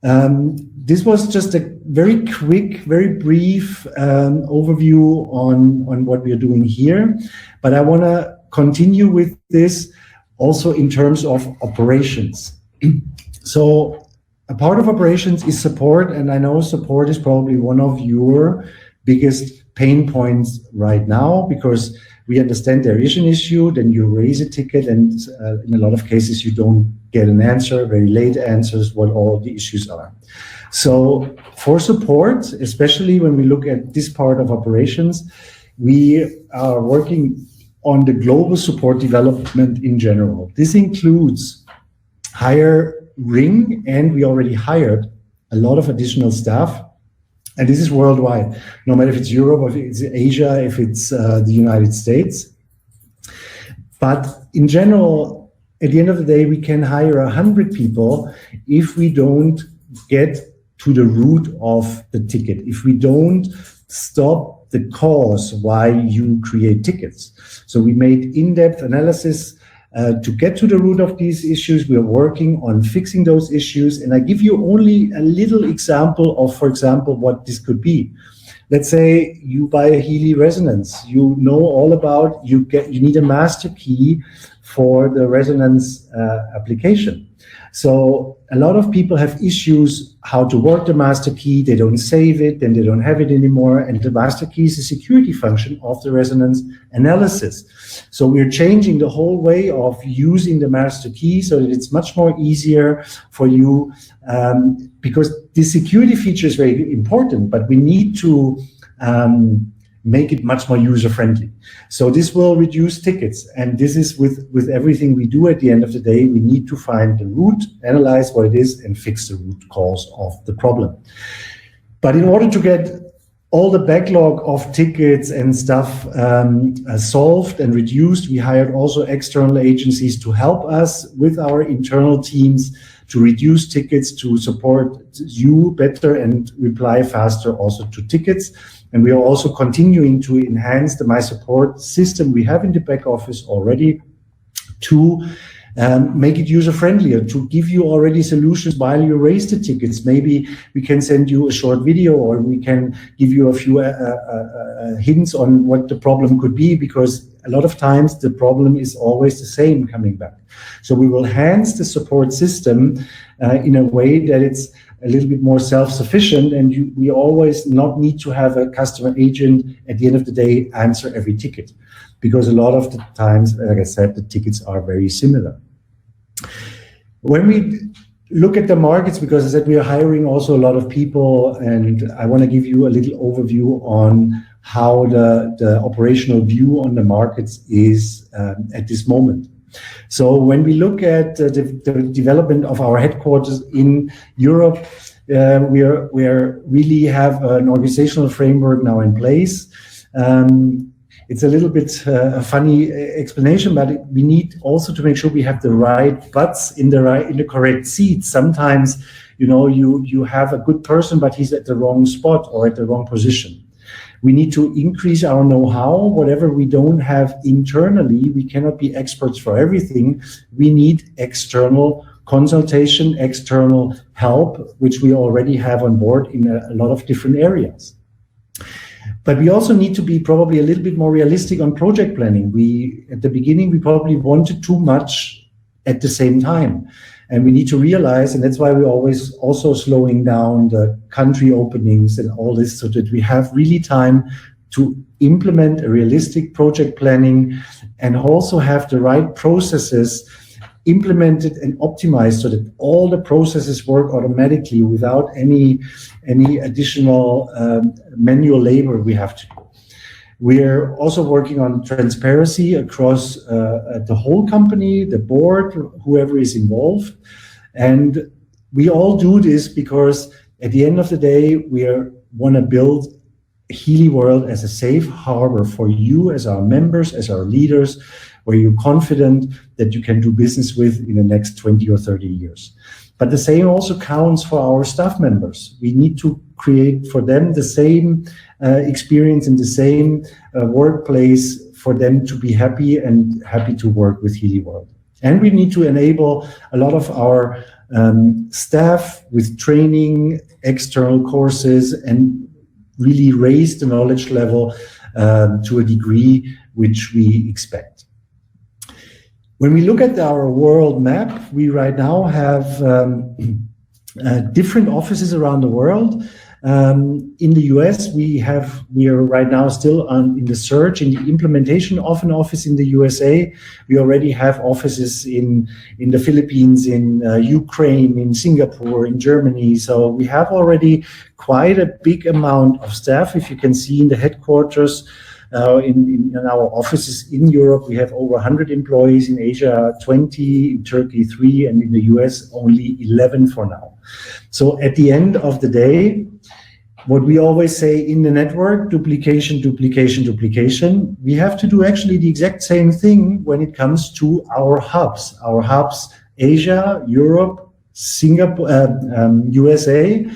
this was just a very quick, very brief overview on what we are doing here, but I want to continue with this also in terms of operations. So a part of operations is support, and I know support is probably one of your biggest pain points right now, because we understand there is an issue, then you raise a ticket, and in a lot of cases you don't get an answer, very late answers, what all the issues are. So for support, especially when we look at this part of operations, we are working on the global support development in general. This includes hiring, and we already hired a lot of additional staff. And this is worldwide, no matter if it's Europe, or if it's Asia, if it's the United States. But in general, at the end of the day, we can hire 100 people if we don't get to the root of the ticket, if we don't stop the cause why you create tickets. So we made in-depth analysis to get to the root of these issues. We are working on fixing those issues. And I give you only a little example of, for example, what this could be. Let's say you buy a Healy Resonance. You know all about, you need a master key for the Resonance application. So a lot of people have issues how to work the master key. They don't save it, then they don't have it anymore. And the master key is a security function of the Resonance analysis. So we're changing the whole way of using the master key so that it's much more easier for you, because the security feature is very important, but we need to make it much more user-friendly. So this will reduce tickets, and this is with everything we do. At the end of the day, we need to find the root, analyze what it is, and fix the root cause of the problem. But in order to get all the backlog of tickets and stuff solved and reduced, we hired also external agencies to help us with our internal teams to reduce tickets, to support you better and reply faster also to tickets. And we are also continuing to enhance the My Support system we have in the back office already to make it user-friendlier, to give you already solutions while you raise the tickets. Maybe we can send you a short video, or we can give you a few hints on what the problem could be, because a lot of times the problem is always the same coming back. So we will enhance the support system in a way that it's a little bit more self-sufficient, and we always not need to have a customer agent at the end of the day answer every ticket, because a lot of the times, like I said, the tickets are very similar. When we look at the markets, because I said we are hiring also a lot of people, and I want to give you a little overview on how the operational view on the markets is at this moment. So when we look at the development of our headquarters in Europe, we really have an organizational framework now in place. It's a little bit a funny explanation, but we need also to make sure we have the right butts in the correct seats. Sometimes, you have a good person, but he's at the wrong spot or at the wrong position. We need to increase our know-how. Whatever we don't have internally, we cannot be experts for everything. We need external consultation, external help, which we already have on board in a lot of different areas. But we also need to be probably a little bit more realistic on project planning. At the beginning, we probably wanted too much at the same time. And we need to realize, and that's why we're always also slowing down the country openings and all this, so that we have really time to implement a realistic project planning and also have the right processes implemented and optimized so that all the processes work automatically without any additional manual labor we have to do. We're also working on transparency across the whole company, the board, whoever is involved. And we all do this because at the end of the day, we want to build Healy World as a safe harbor for you, as our members, as our leaders, where you're confident that you can do business with in the next 20 or 30 years. But the same also counts for our staff members. We need to create for them the same experience in the same workplace for them to be happy and happy to work with Healy World. And we need to enable a lot of our staff with training, external courses, and really raise the knowledge level to a degree which we expect. When we look at our world map, we right now have different offices around the world. In the US, we are right now still in the search in the implementation of an office in the USA. We already have offices in the Philippines, in Ukraine, in Singapore, in Germany. So we have already quite a big amount of staff. If you can see in the headquarters, in our offices in Europe, we have over 100 employees, in Asia 20, in Turkey 3, and in the US only 11 for now. So at the end of the day, what we always say in the network, duplication, duplication, duplication, we have to do actually the exact same thing when it comes to our hubs. Our hubs, Asia, Europe, Singapore, USA,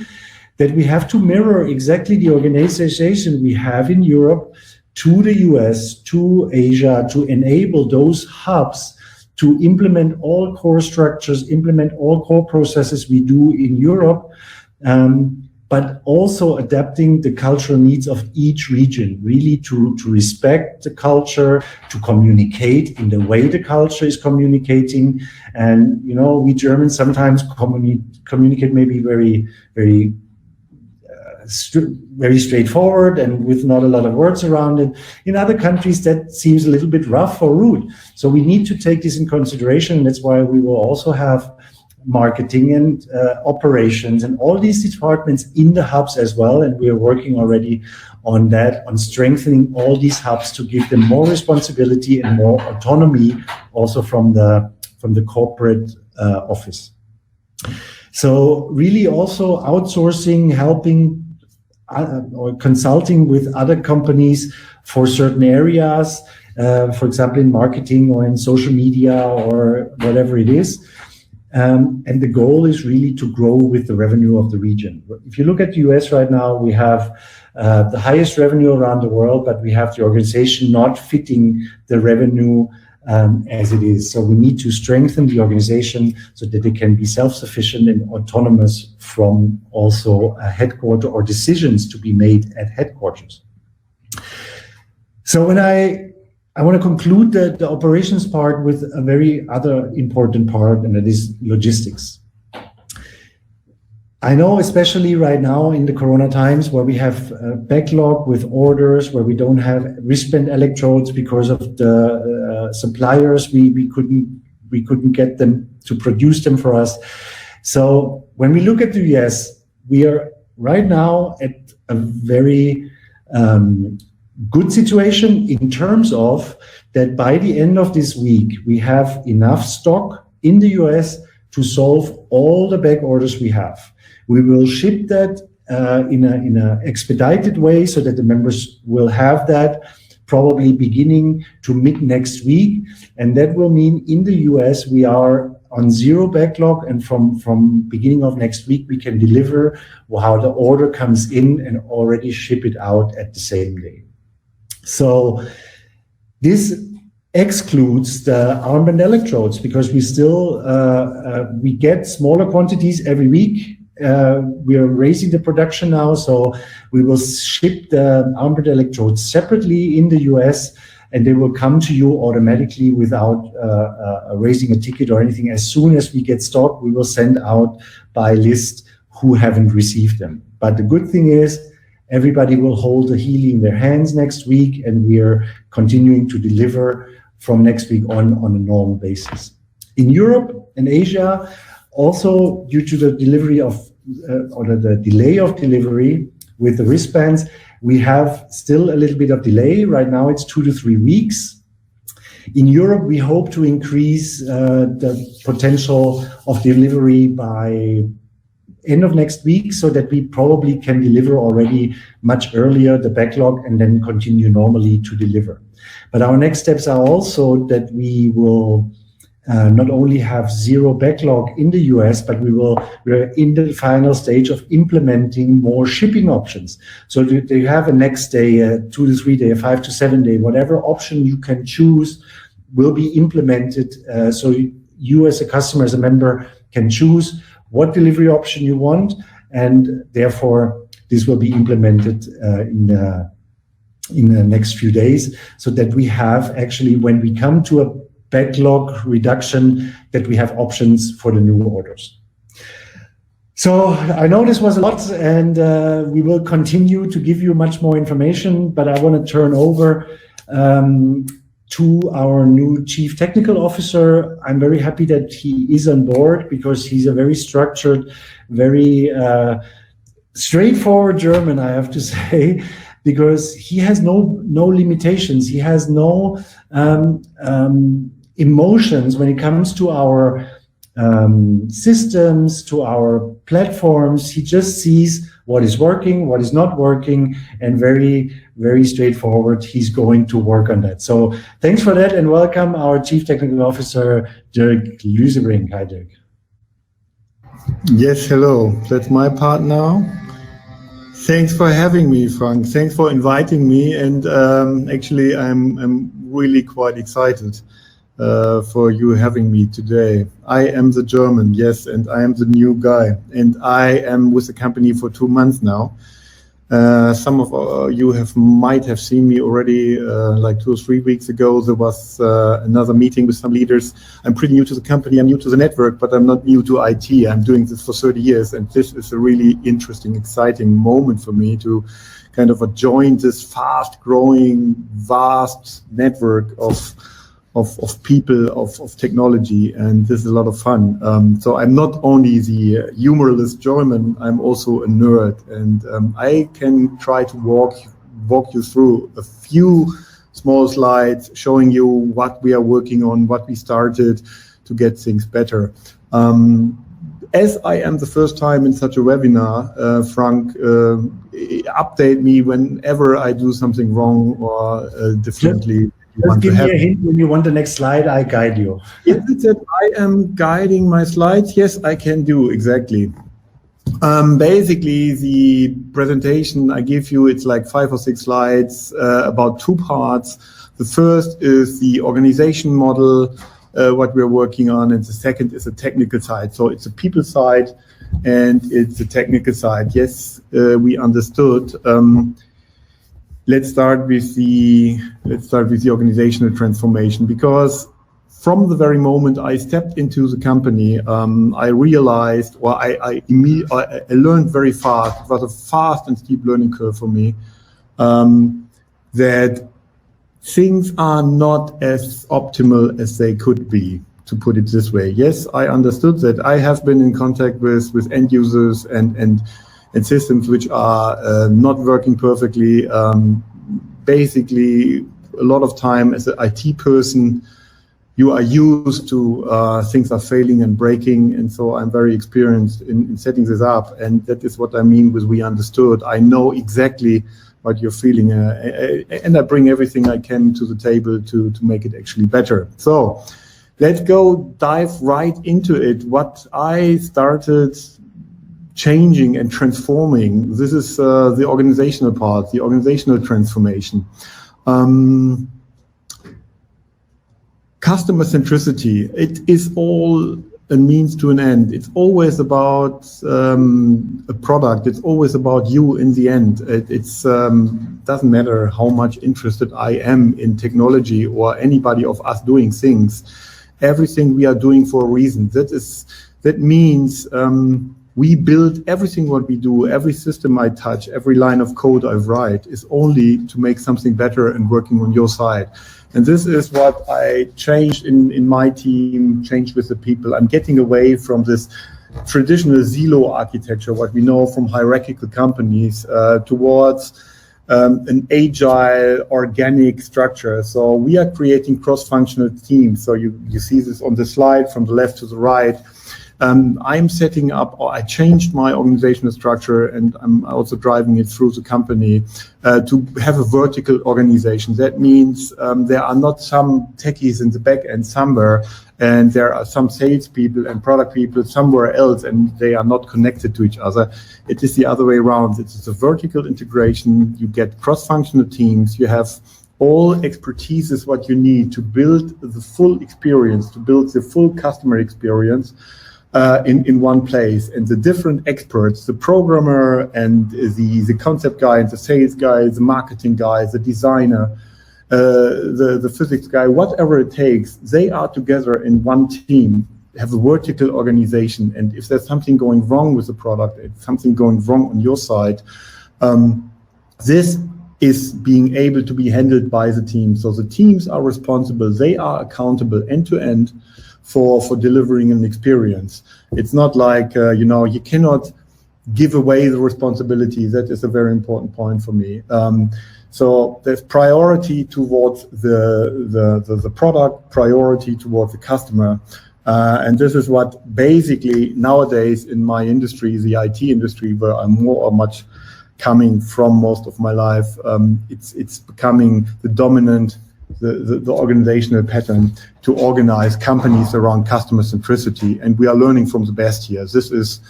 that we have to mirror exactly the organization we have in Europe to the US, to Asia, to enable those hubs to implement all core structures, implement all core processes we do in Europe, but also adapting the cultural needs of each region, really to respect the culture, to communicate in the way the culture is communicating. And, you know, we Germans sometimes communicate maybe very straightforward and with not a lot of words around it. In other countries, that seems a little bit rough or rude. So we need to take this in consideration. That's why we will also have marketing and operations and all these departments in the hubs as well. And we are working already on that, on strengthening all these hubs to give them more responsibility and more autonomy also from the corporate office. So really also outsourcing, helping or consulting with other companies for certain areas, for example, in marketing or in social media or whatever it is. And the goal is really to grow with the revenue of the region. If you look at the US right now, we have the highest revenue around the world, but we have the organization not fitting the revenue as it is. So we need to strengthen the organization so that they can be self-sufficient and autonomous from also a headquarter or decisions to be made at headquarters. So when I want to conclude the operations part with a very other important part, and that is logistics. I know, especially right now in the Corona times, where we have a backlog with orders, where we don't have wristband electrodes because of the suppliers, we couldn't get them to produce them for us. So when we look at the US, we are right now at a very good situation in terms of that by the end of this week, we have enough stock in the US to solve all the back orders we have. We will ship that in an expedited way so that the members will have that probably beginning to mid next week. And that will mean in the US, we are on zero backlog. And from beginning of next week, we can deliver how the order comes in and already ship it out at the same day. So this excludes the armband electrodes, because we still we get smaller quantities every week. We are raising the production now, so we will ship the armband electrodes separately in the US, and they will come to you automatically without raising a ticket or anything. As soon as we get stock, we will send out by list who haven't received them. But the good thing is, everybody will hold the Healy in their hands next week, and we are continuing to deliver from next week on a normal basis. In Europe and Asia, also due to the delivery of or the delay of delivery with the wristbands, we have still a little bit of delay. Right now it's 2 to 3 weeks. In Europe, we hope to increase the potential of delivery by end of next week, so that we probably can deliver already much earlier the backlog and then continue normally to deliver. But our next steps are also that we will not only have zero backlog in the US, but we're in the final stage of implementing more shipping options. So they have a next day, a 2 to 3 day, a 5 to 7 day, whatever option you can choose will be implemented. So you as a customer, as a member, can choose what delivery option you want, and therefore this will be implemented in the next few days, so that we have actually, when we come to a backlog reduction, that we have options for the new orders. So I know this was a lot, and we will continue to give you much more information, but I want to turn over to our new Chief Technical Officer. I'm very happy that he is on board, because he's a very structured, very straightforward German, I have to say, because he has no limitations. He has no emotions when it comes to our systems, to our platforms. He just sees what is working, what is not working, and very, very straightforward. He's going to work on that. So thanks for that, and welcome our Chief Technical Officer, Dirk Lüsebrink. Hi, Dirk. Yes, hello. That's my part now. Thanks for having me, Frank. Thanks for inviting me. And actually, I'm really quite excited for you having me today. I am the German, yes, and I am the new guy. And I am with the company for 2 months now. Some of you might have seen me already like 2 or 3 weeks ago. There was another meeting with some leaders. I'm pretty new to the company. I'm new to the network, but I'm not new to IT. I'm doing this for 30 years, and this is a really interesting, exciting moment for me to kind of join this fast-growing, vast network of people, of technology, and this is a lot of fun. So I'm not only the humorless German, I'm also a nerd, and I can try to walk you through a few small slides showing you what we are working on, what we started to get things better. As I am the first time in such a webinar, Frank, update me whenever I do something wrong or differently. Just give me a hint when you want the next slide, I guide you. Is it that I am guiding my slides? Yes, I can do, exactly. Basically, the presentation I give you, it's like 5 or 6 slides about 2 parts. The first is the organization model, what we're working on, and the second is the technical side. So it's a people side and it's the technical side. Yes, we understood. Let's start with the organizational transformation, because from the very moment I stepped into the company, I realized, or I learned very fast. It was a fast and steep learning curve for me, that things are not as optimal as they could be, to put it this way. Yes, I understood that. I have been in contact with end users and systems which are not working perfectly. Basically, a lot of time as an IT person, you are used to things are failing and breaking, and so I'm very experienced in setting this up, and that is what I mean with we understood. I know exactly what you're feeling, and I bring everything I can to the table to make it actually better. So let's go dive right into it. What I started changing and transforming, this is the organizational part, the organizational transformation. customer centricity. It is all a means to an end. It's always about a product. It's always about you in the end. It's doesn't matter how much interested I am in technology or anybody of us doing things. Everything we are doing for a reason. That means we build everything what we do, every system I touch, every line of code I write is only to make something better and working on your side. And this is what I changed in my team, changed with the people. I'm getting away from this traditional silo architecture, what we know from hierarchical companies, towards an agile, organic structure. So we are creating cross-functional teams. So you see this on the slide from the left to the right. I'm setting up, or I changed my organizational structure, and I'm also driving it through the company to have a vertical organization. That means there are not some techies in the back end somewhere, and there are some salespeople and product people somewhere else, and they are not connected to each other. It is the other way around. It is a vertical integration. You get cross-functional teams. You have all expertise is what you need to build the full experience, to build the full customer experience. In one place, and the different experts, the programmer and the concept guy, the sales guy, the marketing guy, the designer, the physics guy, whatever it takes, they are together in one team, have a vertical organization. And if there's something going wrong with the product, if something going wrong on your side, this is being able to be handled by the team. So the teams are responsible, they are accountable end to end for delivering an experience. It's not like, you cannot give away the responsibility. That is a very important point for me. So there's priority towards the product, priority towards the customer. And this is what basically nowadays in my industry, the IT industry, where I'm more or much coming from most of my life, it's becoming the dominant the organizational pattern to organize companies around customer centricity, and we are learning from the best here. This is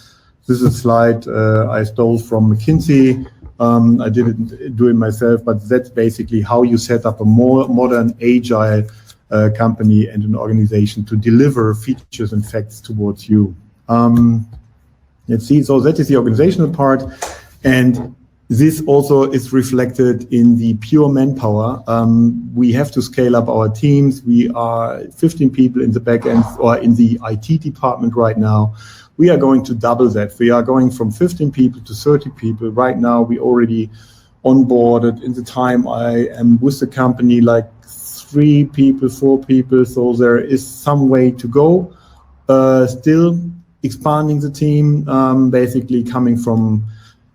a slide I stole from McKinsey. I didn't do it myself, but that's basically how you set up a more modern, agile company and an organization to deliver features and facts towards you. Let's see. So that is the organizational part, and this also is reflected in the pure manpower. We have to scale up our teams. We are 15 people in the back end or in the IT department right now. We are going to double that. We are going from 15 people to 30 people. Right now, we already onboarded in the time I am with the company, like 3 people, 4 people. So there is some way to go. Still expanding the team, basically coming from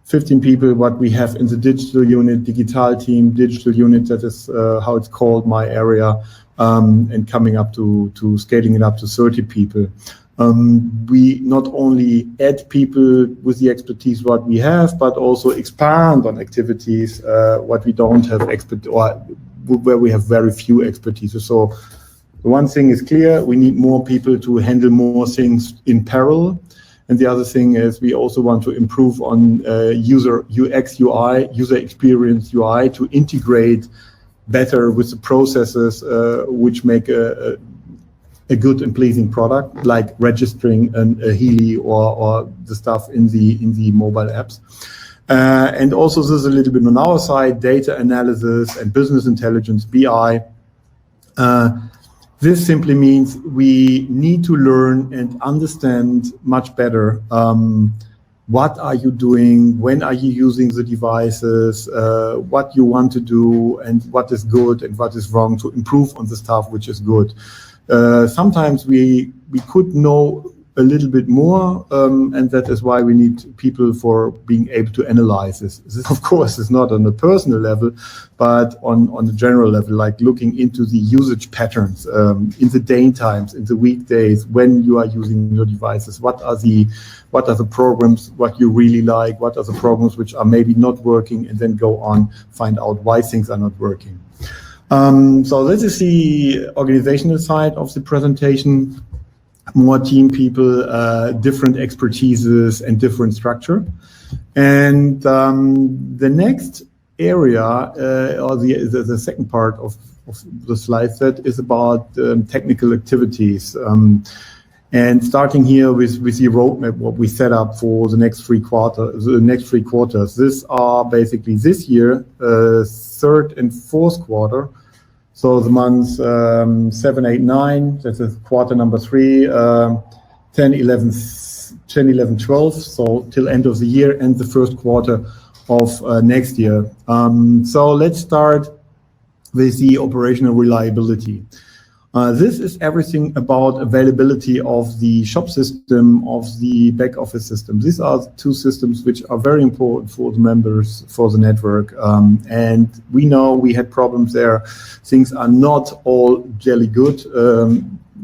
15 people, what we have in the digital unit, digital team, digital unit, that is how it's called, my area, and coming up to scaling it up to 30 people. We not only add people with the expertise what we have, but also expand on activities what we don't have or where we have very few expertise. So the one thing is clear, we need more people to handle more things in parallel. And the other thing is we also want to improve on user UX, UI, user experience UI, to integrate better with the processes which make a good and pleasing product, like registering a Healy or the stuff in the mobile apps. And also this is a little bit on our side, data analysis and business intelligence, BI. This simply means we need to learn and understand much better what are you doing, when are you using the devices, what you want to do, and what is good and what is wrong to improve on the stuff which is good. Sometimes we could know a little bit more, and that is why we need people for being able to analyze this. This, of course, is not on a personal level, but on the general level, like looking into the usage patterns in the day times, in the weekdays, when you are using your devices. What are the programs what you really like? What are the programs which are maybe not working? And then go on, find out why things are not working. So this is the organizational side of the presentation. More team people, different expertises and different structure. And the next area, or the second part of the slide set is about technical activities. And starting here with the roadmap, what we set up for the next three quarters. These are basically this year, third and fourth quarter. So the months 7, 8, 9, that's quarter number 3, 10, 11, 12, so till end of the year, and the first quarter of next year. So let's start with the operational reliability. This is everything about availability of the shop system, of the back office system. These are two systems which are very important for the members, for the network. And we know we had problems there. Things are not all jelly good.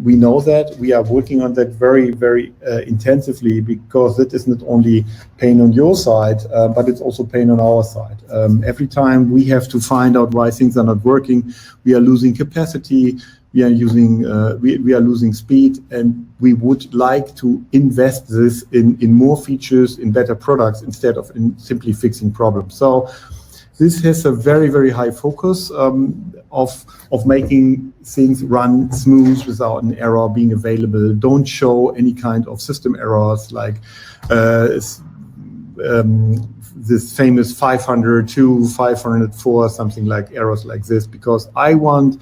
We know that. We are working on that very, very intensively, because that is not only pain on your side, but it's also pain on our side. Every time we have to find out why things are not working, we are losing capacity. We are losing speed, and we would like to invest this in more features, in better products, instead of in simply fixing problems. So this has a very, very high focus of making things run smooth without an error being available. Don't show any kind of system errors like this famous 502, 504, something like errors like this, because I want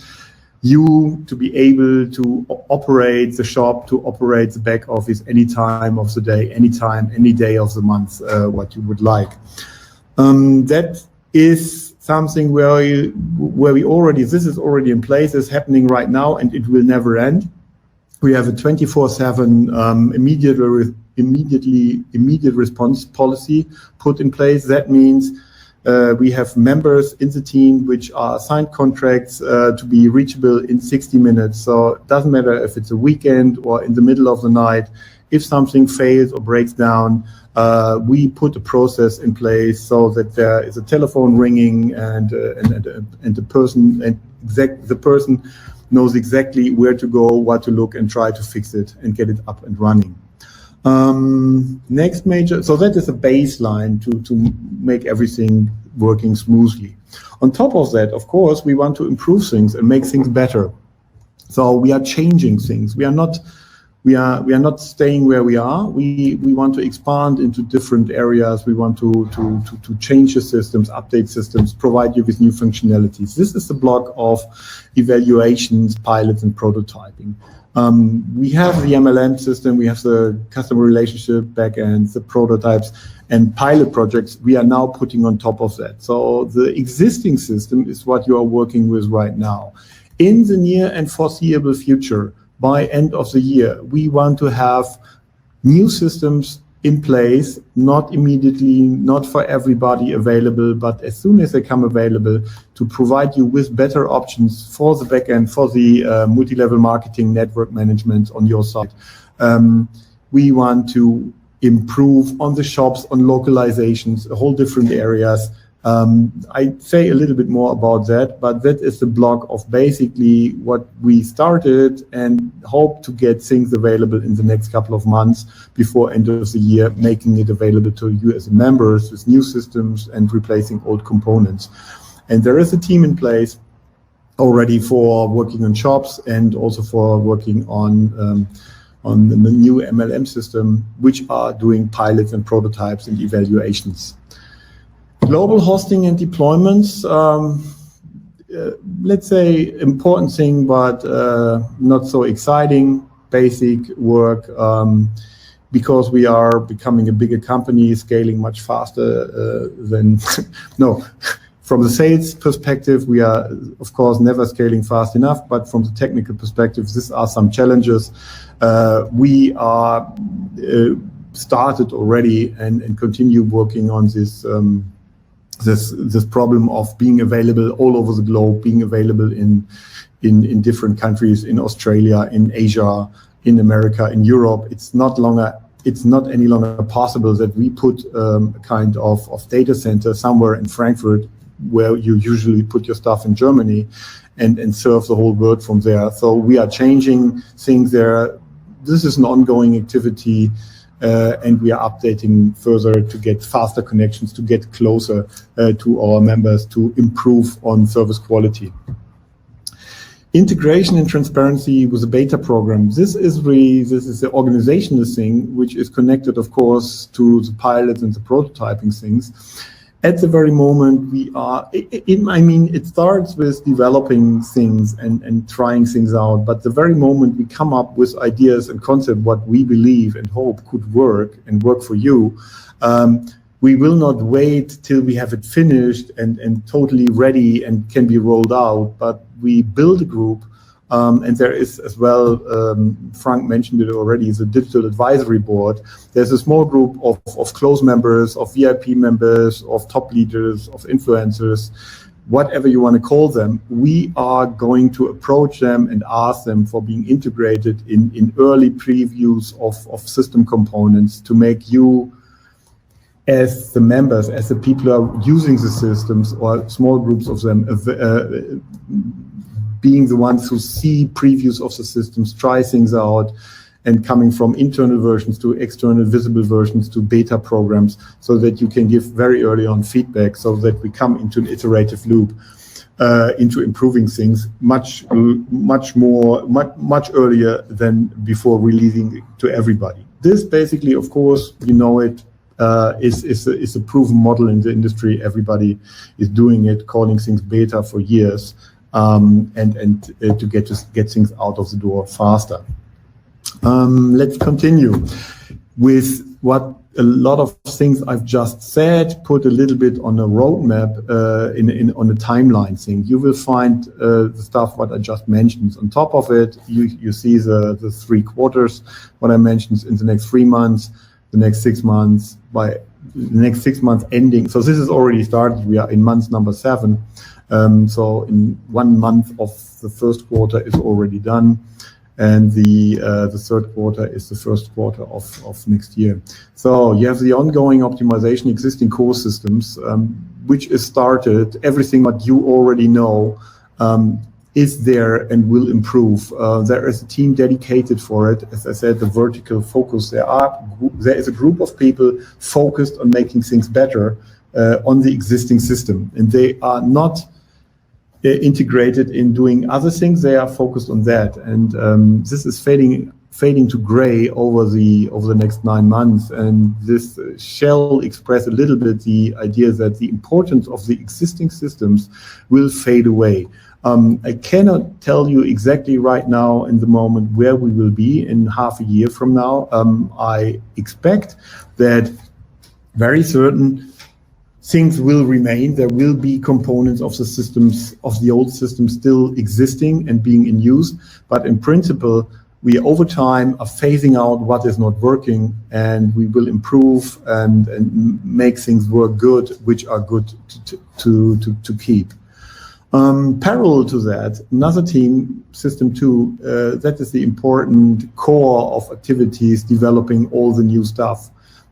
you to be able to operate the shop, to operate the back office any time of the day, anytime, any day of the month, what you would like. That is something where we already, this is already in place, is happening right now, and it will never end. We have a 24/7 immediate response policy put in place. That means we have members in the team which are signed contracts to be reachable in 60 minutes. So it doesn't matter if it's a weekend or in the middle of the night. If something fails or breaks down, we put a process in place so that there is a telephone ringing, and the person knows exactly where to go, what to look, and try to fix it and get it up and running. Next major, so that is a baseline to make everything working smoothly. On top of that, of course, we want to improve things and make things better. So we are changing things. We are not staying where we are. We want to expand into different areas. We want to change the systems, update systems, provide you with new functionalities. This is the block of evaluations, pilots, and prototyping. We have the MLM system, we have the customer relationship backends, the prototypes, and pilot projects we are now putting on top of that. So the existing system is what you are working with right now. In the near and foreseeable future, by end of the year, we want to have new systems in place, not immediately, not for everybody available, but as soon as they come available, to provide you with better options for the backend, for the multi-level marketing network management on your side. We want to improve on the shops, on localizations, a whole different areas. I say a little bit more about that, but that is the block of basically what we started and hope to get things available in the next couple of months before end of the year, making it available to you as members with new systems and replacing old components. And there is a team in place already for working on shops and also for working on the new MLM system, which are doing pilots and prototypes and evaluations. Global hosting and deployments, let's say important thing, but not so exciting, basic work, because we are becoming a bigger company, scaling much faster than, no, from the sales perspective, we are, of course, never scaling fast enough, but from the technical perspective, these are some challenges. We are started already and continue working on this this problem of being available all over the globe, being available in different countries, in Australia, in Asia, in America, in Europe. It's not any longer possible that we put a kind of data center somewhere in Frankfurt where you usually put your stuff in Germany and serve the whole world from there. So we are changing things there. This is an ongoing activity. And we are updating further to get faster connections, to get closer to our members, to improve on service quality. Integration and transparency with the beta program. This is the organizational thing, which is connected, of course, to the pilots and the prototyping things. At the very moment, it starts with developing things and trying things out. But the very moment we come up with ideas and concept, what we believe and hope could work and work for you, we will not wait till we have it finished and totally ready and can be rolled out. But we build a group, and there is as well, Frank mentioned it already, the digital advisory board. There's a small group of close members, of VIP members, of top leaders, of influencers, whatever you want to call them. We are going to approach them and ask them for being integrated in early previews of system components to make you, as the members, as the people who are using the systems, or small groups of them, being the ones who see previews of the systems, try things out, and coming from internal versions to external visible versions to beta programs, so that you can give very early on feedback, so that we come into an iterative loop, into improving things much earlier than before releasing it to everybody. This basically, of course, you know it, is a proven model in the industry. Everybody is doing it, calling things beta for years. And to get things out of the door faster. Let's continue with what a lot of things I've just said, put a little bit on a roadmap, on a timeline thing. You will find the stuff what I just mentioned. On top of it, you see the 3 quarters, what I mentioned in the next 3 months, the next 6 months, by the next 6 months ending. So this is already started. We are in month number 7. So in 1 month of the first quarter is already done, and the third quarter is the first quarter of next year. So you have the ongoing optimization existing core systems, which is started. Everything what you already know is there and will improve. There is a team dedicated for it. As I said, the vertical focus. There is a group of people focused on making things better on the existing system, and they are not integrated in doing other things. They are focused on that, and this is fading to gray over the next 9 months. And this shall express a little bit the idea that the importance of the existing systems will fade away. I cannot tell you exactly right now in the moment where we will be in half a year from now. I expect that very certain things will remain. There will be components of the systems, of the old system, still existing and being in use. But in principle, we over time are phasing out what is not working, and we will improve and make things work good, which are good to keep. Parallel to that, another team, System 2, that is the important core of activities, developing all the new stuff.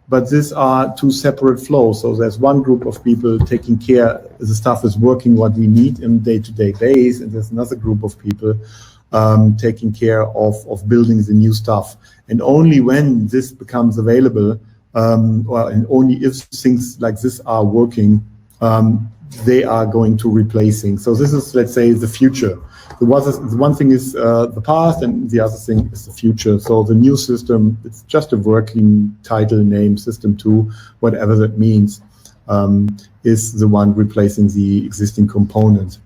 But these are 2 separate flows. So there's one group of people taking care, the stuff is working what we need in day-to-day base, and there's another group of people taking care of building the new stuff. And only when this becomes available, and only if things like this are working, they are going to replace things. So this is, let's say, the future. The one thing is the past, and the other thing is the future. So the new system, it's just a working title name, System 2, whatever that means, is the one replacing the existing component.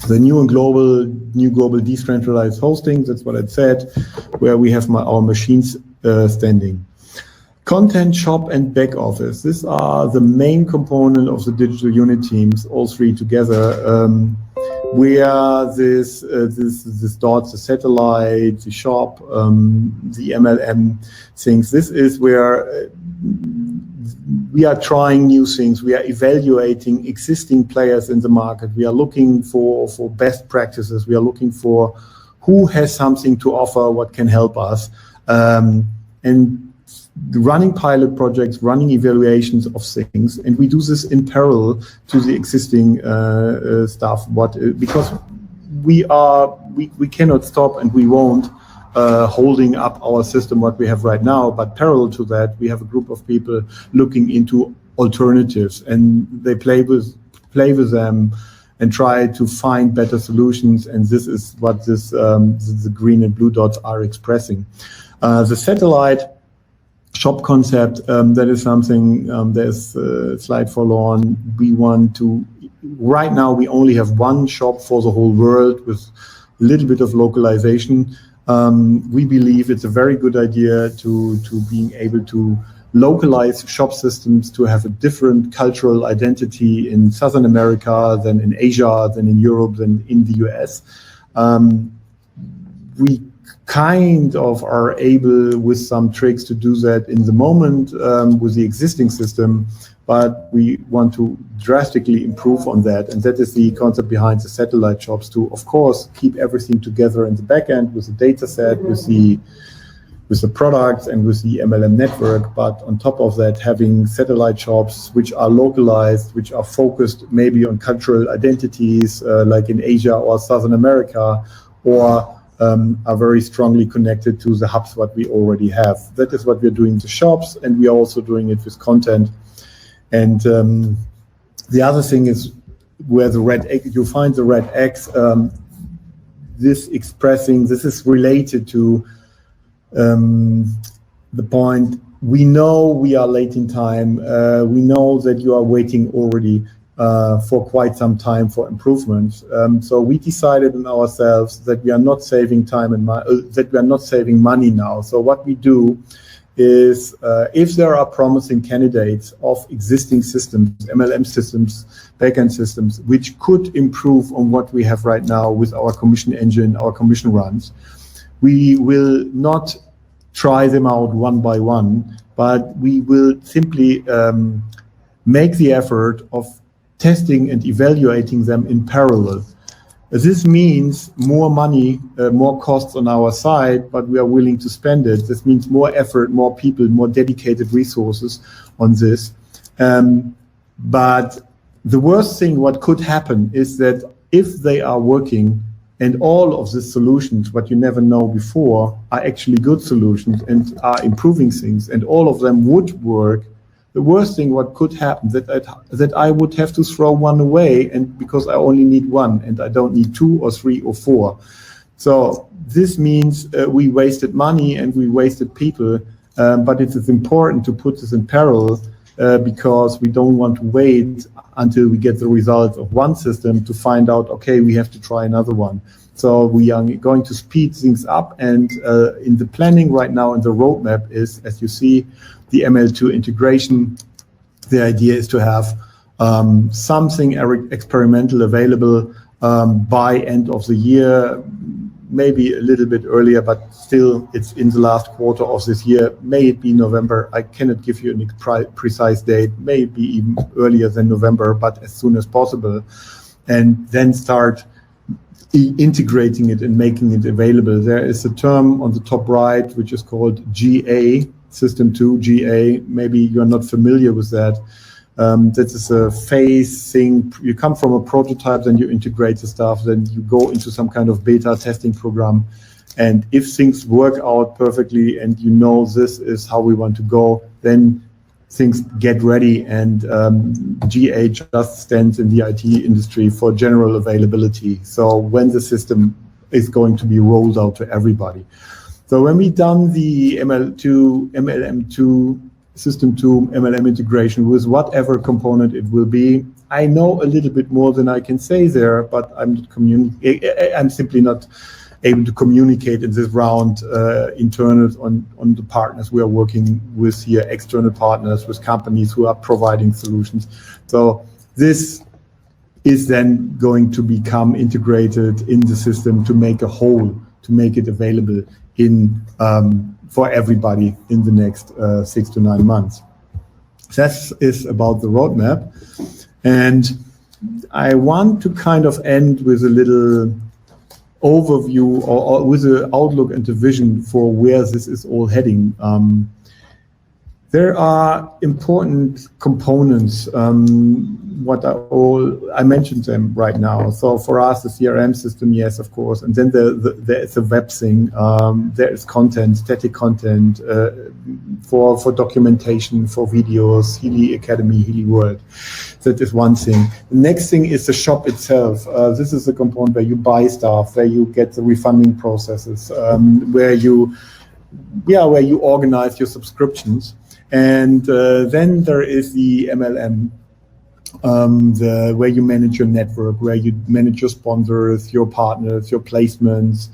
The new global decentralized hosting, that's what I said, where we have our machines standing. Content, shop, and back office. These are the main component of the digital unit teams, all 3 together. Where this starts, the satellite, the shop, the MLM things. This is where we are trying new things. We are evaluating existing players in the market. We are looking for best practices. We are looking for who has something to offer, what can help us. And running pilot projects, running evaluations of things, and we do this in parallel to the existing stuff. Because we cannot stop, and we won't holding up our system what we have right now. But parallel to that, we have a group of people looking into alternatives, and they play with them. and try to find better solutions. And this is what the green and blue dots are expressing. The satellite shop concept, that is something, there's a slide follow on. We want to, right now we only have one shop for the whole world with a little bit of localization. We believe it's a very good idea to being able to localize shop systems, to have a different cultural identity in Southern America than in Asia, than in Europe, than in the US. We kind of are able with some tricks to do that in the moment with the existing system, but we want to drastically improve on that. And that is the concept behind the satellite shops, to, of course, keep everything together in the back end with the data set, with the products and with the MLM network. But on top of that, having satellite shops which are localized, which are focused maybe on cultural identities like in Asia or Southern America, or are very strongly connected to the hubs what we already have. That is what we're doing in the shops, and we are also doing it with content. And the other thing is where the red X, you find the red X, this is related to the point, we know we are late in time, we know that you are waiting already for quite some time for improvements. So we decided in ourselves that we are not saving time and that we are not saving money now. So what we do is, if there are promising candidates of existing systems, MLM systems, backend systems, which could improve on what we have right now with our commission engine, our commission runs, we will not try them out one by one, but we will simply make the effort of testing and evaluating them in parallel. This means more money, more costs on our side, but we are willing to spend it. This means more effort, more people, more dedicated resources on this. But the worst thing what could happen is that if they are working and all of the solutions, what you never know before, are actually good solutions and are improving things, and all of them would work, the worst thing what could happen that I would have to throw one away, and because I only need one and I don't need 2 or 3 or 4. So this means we wasted money and we wasted people, but it is important to put this in parallel because we don't want to wait until we get the results of one system to find out, okay, we have to try another one. So we are going to speed things up, and in the planning right now, and the roadmap is, as you see, the ML2 integration. The idea is to have something experimental available by end of the year, maybe a little bit earlier, but still it's in the last quarter of this year. May it be November, I cannot give you a precise date, maybe even earlier than November, but as soon as possible, and then start integrating it and making it available. There is a term on the top right which is called GA, System 2, GA. Maybe you're not familiar with that. That is a phase thing. You come from a prototype, then you integrate the stuff, then you go into some kind of beta testing program. And if things work out perfectly and you know this is how we want to go, then things get ready, and GA just stands in the IT industry for general availability. So when the system is going to be rolled out to everybody. So when we done the MLM2, System 2, MLM integration with whatever component it will be, I know a little bit more than I can say there, but I'm simply not able to communicate in this round internal on the partners we are working with here, external partners with companies who are providing solutions. So this is then going to become integrated in the system to make a whole, to make it available in for everybody in the next 6 to 9 months. That is about the roadmap. And I want to kind of end with a little overview or with an outlook and a vision for where this is all heading. There are important components. I mentioned them right now. So for us, the CRM system, yes, of course. And then there is a web thing. There is content, static content for documentation, for videos, Healy Academy, Healy World. That is one thing. The next thing is the shop itself. This is the component where you buy stuff, where you get the refunding processes, where you organize your subscriptions. And then there is the MLM, where you manage your network, where you manage your sponsors, your partners, your placements,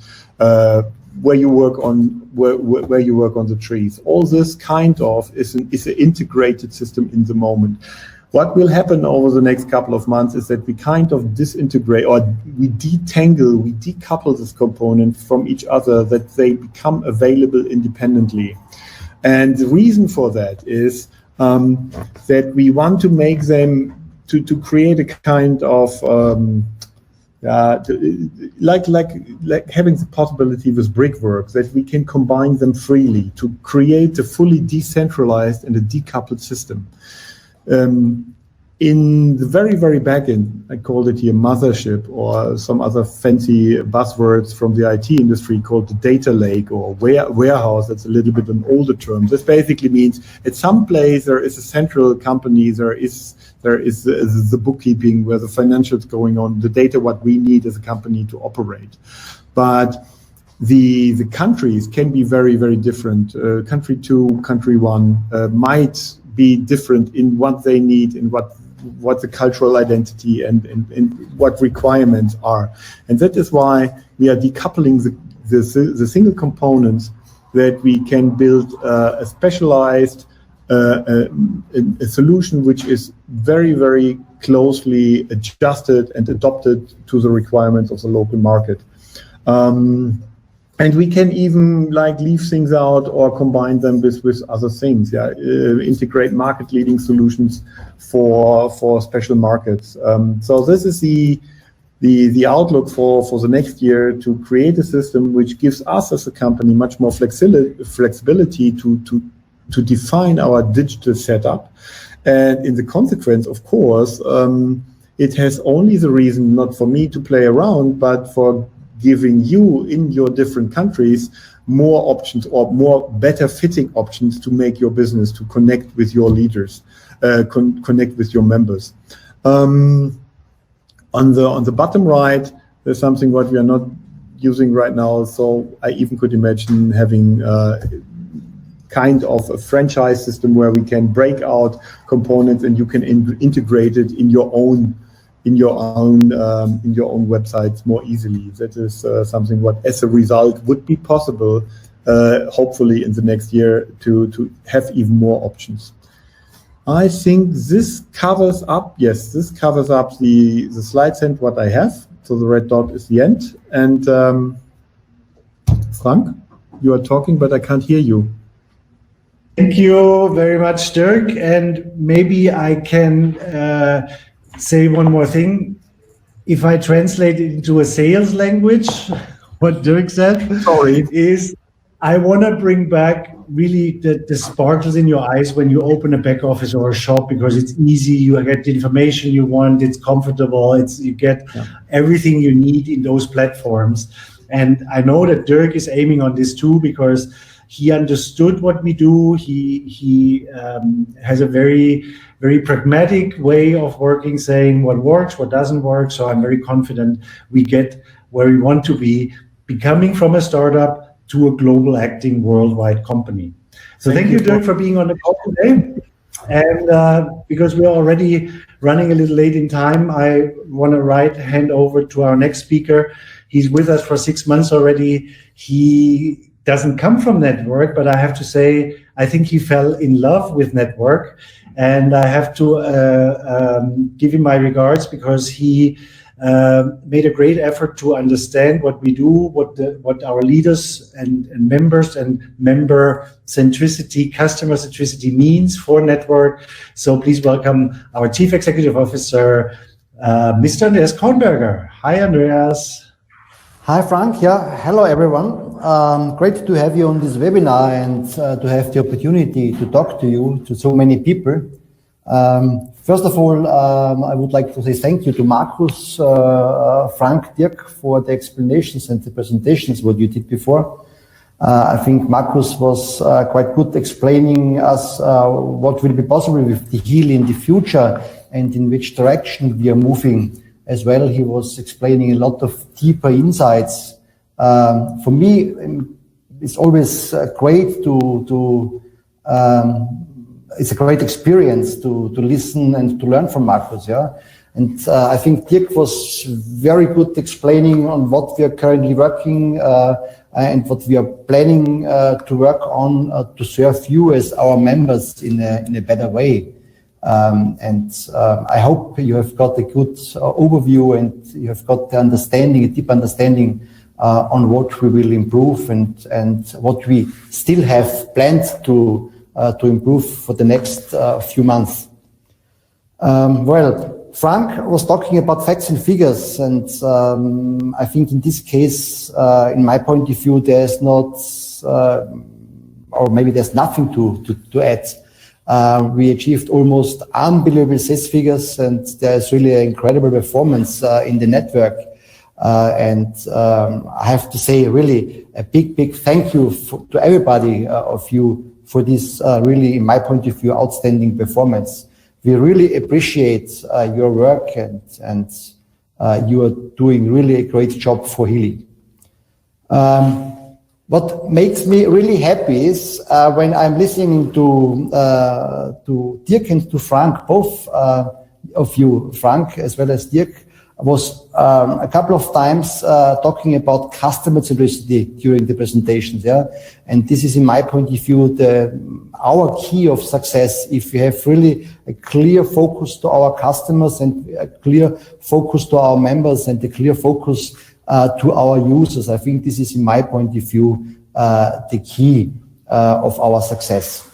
where you work on the trees. All this kind of is an integrated system in the moment. What will happen over the next couple of months is that we kind of disintegrate, or we decouple this component from each other, that they become available independently. And the reason for that is that we want to make them to create a kind of like having the possibility with Brickwork, that we can combine them freely to create a fully decentralized and a decoupled system. In the very, very back end, I called it here mothership, or some other fancy buzzwords from the IT industry called the data lake or warehouse. That's a little bit an older term. This basically means at some place there is a central company, there is the bookkeeping where the financials going on, the data what we need as a company to operate. But the countries can be very, very different. Country 2, country 1 might be different in what they need, in what the cultural identity and what requirements are. And that is why we are decoupling the single components, that we can build a specialized a solution which is very, very closely adjusted and adopted to the requirements of the local market. And we can even leave things out or combine them with other things. Integrate market leading solutions for special markets. So this is the outlook for the next year, to create a system which gives us as a company much more flexibility to define our digital setup. And in the consequence, of course, it has only the reason not for me to play around, but for giving you in your different countries more options, or more better fitting options to make your business, to connect with your leaders, connect with your members. On the bottom right, there's something what we are not using right now. So I even could imagine having kind of a franchise system where we can break out components and you can integrate it in your own websites more easily. That is something what, as a result, would be possible, hopefully in the next year, to have even more options. I think this covers up. Yes, this covers up the slides and what I have. So the red dot is the end. And Frank, you are talking, but I can't hear you. Thank you very much, Dirk. And maybe I can say one more thing. If I translate it into a sales language, what Dirk said is, I want to bring back really the sparkles in your eyes when you open a back office or a shop, because it's easy, you get the information you want, it's comfortable, you get everything you need in those platforms. And I know that Dirk is aiming on this too, because he understood what we do. He has a very, very pragmatic way of working, saying what works, what doesn't work. So I'm very confident we get where we want to be, becoming from a startup to a global acting worldwide company. So thank you, Dirk, for being on the call today. And because we're already running a little late in time, I want to hand over to our next speaker. He's with us for 6 months already. He doesn't come from network, but I have to say, I think he fell in love with network. And I have to give him my regards, because he made a great effort to understand what we do, what our leaders and members and member centricity, customer centricity means for network. So please welcome our Chief Executive Officer, Mr. Andreas Kornberger. Hi, Andreas. Hi, Frank. Yeah, hello, everyone. Great to have you on this webinar and to have the opportunity to talk to you, to so many people. First of all, I would like to say thank you to Marcus, Frank, Dirk for the explanations and the presentations what you did before. I think Marcus was quite good explaining us what will be possible with the Healy in the future and in which direction we are moving. As well, he was explaining a lot of deeper insights. For me, it's always great it's a great experience to listen and to learn from Marcus, yeah. And I think Dirk was very good explaining on what we are currently working and what we are planning to work on to serve you as our members in a better way. I hope you have got a good overview and you have got the understanding, a deep understanding on what we will improve and what we still have planned to improve for the next few months. Well, Frank was talking about facts and figures, and I think in this case, in my point of view, there's not, or maybe there's nothing to add. We achieved almost unbelievable sales figures, and there's really an incredible performance in the network. I have to say, really, a big thank you to everybody of you for this really, in my point of view, outstanding performance. We really appreciate your work and you are doing really a great job for Healy. What makes me really happy is when I'm listening to Dirk and to Frank, both of you, Frank as well as Dirk, was a couple of times talking about customer centricity during the presentations, yeah. And this is, in my point of view, our key of success. If we have really a clear focus to our customers and a clear focus to our members and a clear focus to our users, I think this is, in my point of view, the key of our success.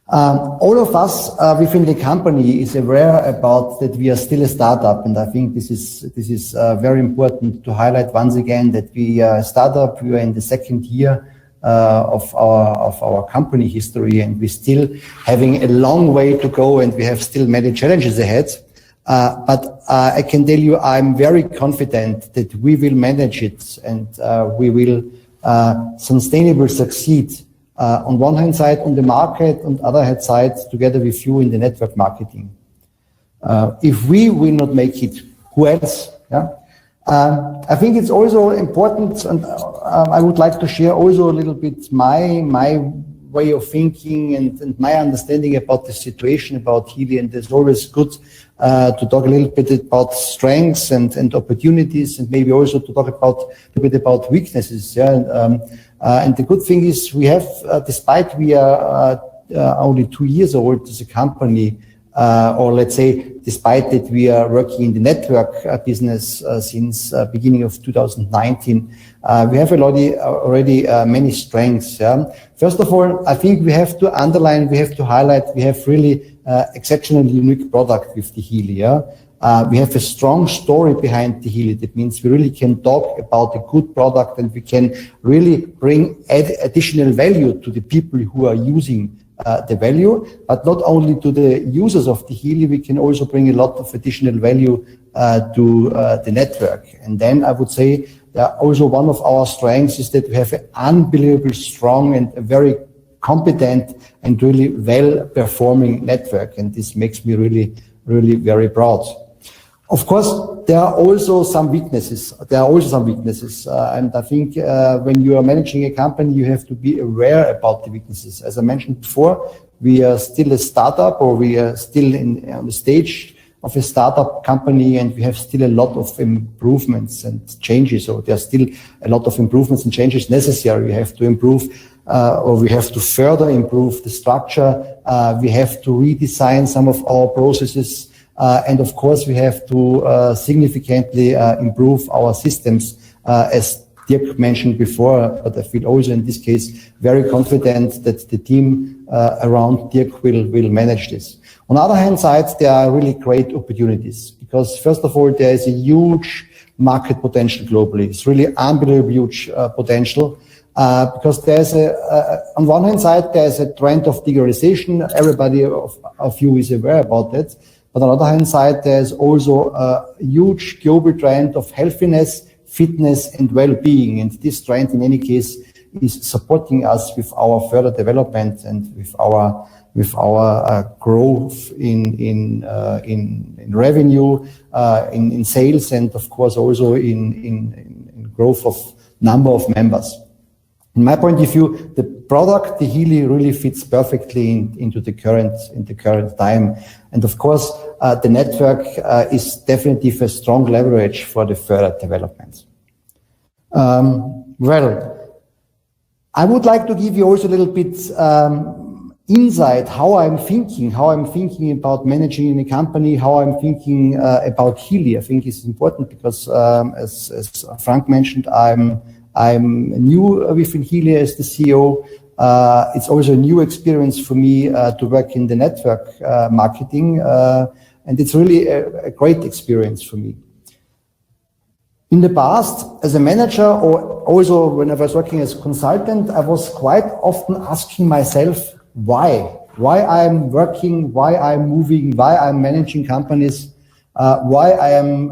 All of us within the company is aware about that we are still a startup, and I think this is very important to highlight once again that we are a startup. We are in the second year of our company history, and we're still having a long way to go, and we have still many challenges ahead. But I can tell you, I'm very confident that we will manage it, and we will sustainably succeed. On one hand side on the market, on the other hand side together with you in the network marketing. If we will not make it, who else? Yeah. I think it's also important, and I would like to share also a little bit my way of thinking and my understanding about the situation about Healy, and it's always good to talk a little bit about strengths and opportunities, and maybe also to talk a bit about weaknesses. Yeah. And the good thing is we have, despite we are only 2 years old as a company, or let's say, despite that we are working in the network business since beginning of 2019, we have already many strengths. Yeah? First of all, I think we have to underline, we have to highlight, we have really exceptionally unique product with the Healy. Yeah? We have a strong story behind the Healy. That means we really can talk about a good product, and we can really bring additional value to the people who are using the value, but not only to the users of the Healy, we can also bring a lot of additional value to the network. And then I would say that also one of our strengths is that we have an unbelievably strong and a very competent and really well-performing network, and this makes me really very proud. Of course, there are also some weaknesses. And I think when you are managing a company, you have to be aware about the weaknesses. As I mentioned before, we are still a startup, or we are still on the stage of a startup company, and we have still a lot of improvements and changes. So there are still a lot of improvements and changes necessary. We have to improve, or we have to further improve the structure. We have to redesign some of our processes. And of course, we have to significantly improve our systems, as Dirk mentioned before, but I feel also in this case very confident that the team around Dirk will manage this. On the other hand side, there are really great opportunities, because first of all, there is a huge market potential globally. It's really unbelievable huge potential. Because there's on one hand side, there's a trend of digitalization. Everybody of you is aware about that. But on the other hand side, there's also a huge global trend of healthiness, fitness, and well-being. And this trend, in any case, is supporting us with our further development and with our growth in revenue, in sales, and of course also in growth of number of members. In my point of view, the product, the Healy, really fits perfectly into the current time. And of course, the network is definitely a strong leverage for the further development. Well, I would like to give you also a little bit insight how I'm thinking about managing in a company, how I'm thinking about Healy. I think it's important because, as Frank mentioned, I'm new within Healy as the CEO. It's also a new experience for me to work in the network marketing, and it's really a great experience for me. In the past, as a manager, or also when I was working as a consultant, I was quite often asking myself why I'm working, why I'm moving, why I'm managing companies, why I'm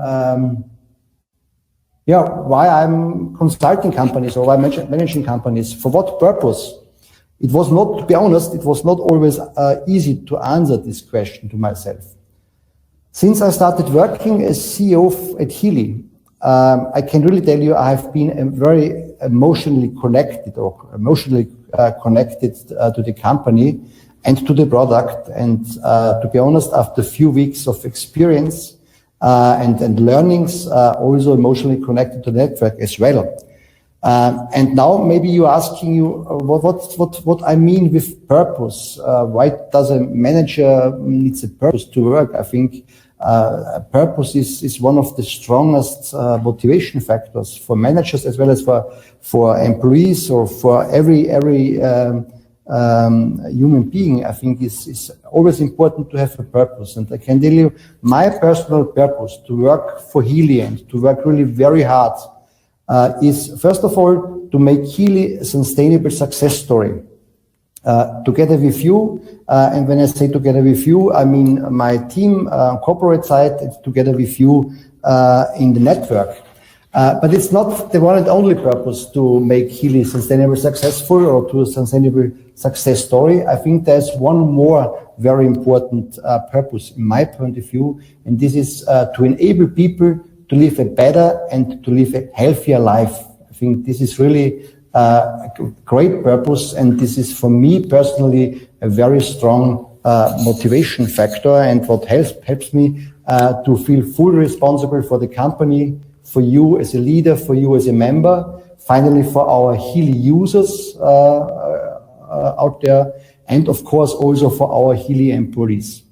consulting companies, or why I'm managing companies, for what purpose? It was not, to be honest, it was not always easy to answer this question to myself. Since I started working as CEO at Healy, I can really tell you I have been very emotionally connected to the company and to the product. And to be honest, after a few weeks of experience and learnings, also emotionally connected to the network as well. And now maybe you're asking what I mean with purpose. Why does a manager needs a purpose to work? I think purpose is one of the strongest motivation factors for managers as well as for employees, or for every human being. I think it's always important to have a purpose. And I can tell you my personal purpose to work for Healy and to work really very hard is, first of all, to make Healy a sustainable success story. Together with you, and when I say together with you, I mean my team, corporate side, and together with you in the network. But it's not the one and only purpose to make Healy sustainable successful or to a sustainable success story. I think there's one more very important purpose in my point of view, and this is to enable people to live a better and to live a healthier life. I think this is really a great purpose, and this is for me personally a very strong motivation factor, and what helps me to feel fully responsible for the company, for you as a leader, for you as a member, finally for our Healy users out there, and of course also for our Healy employees.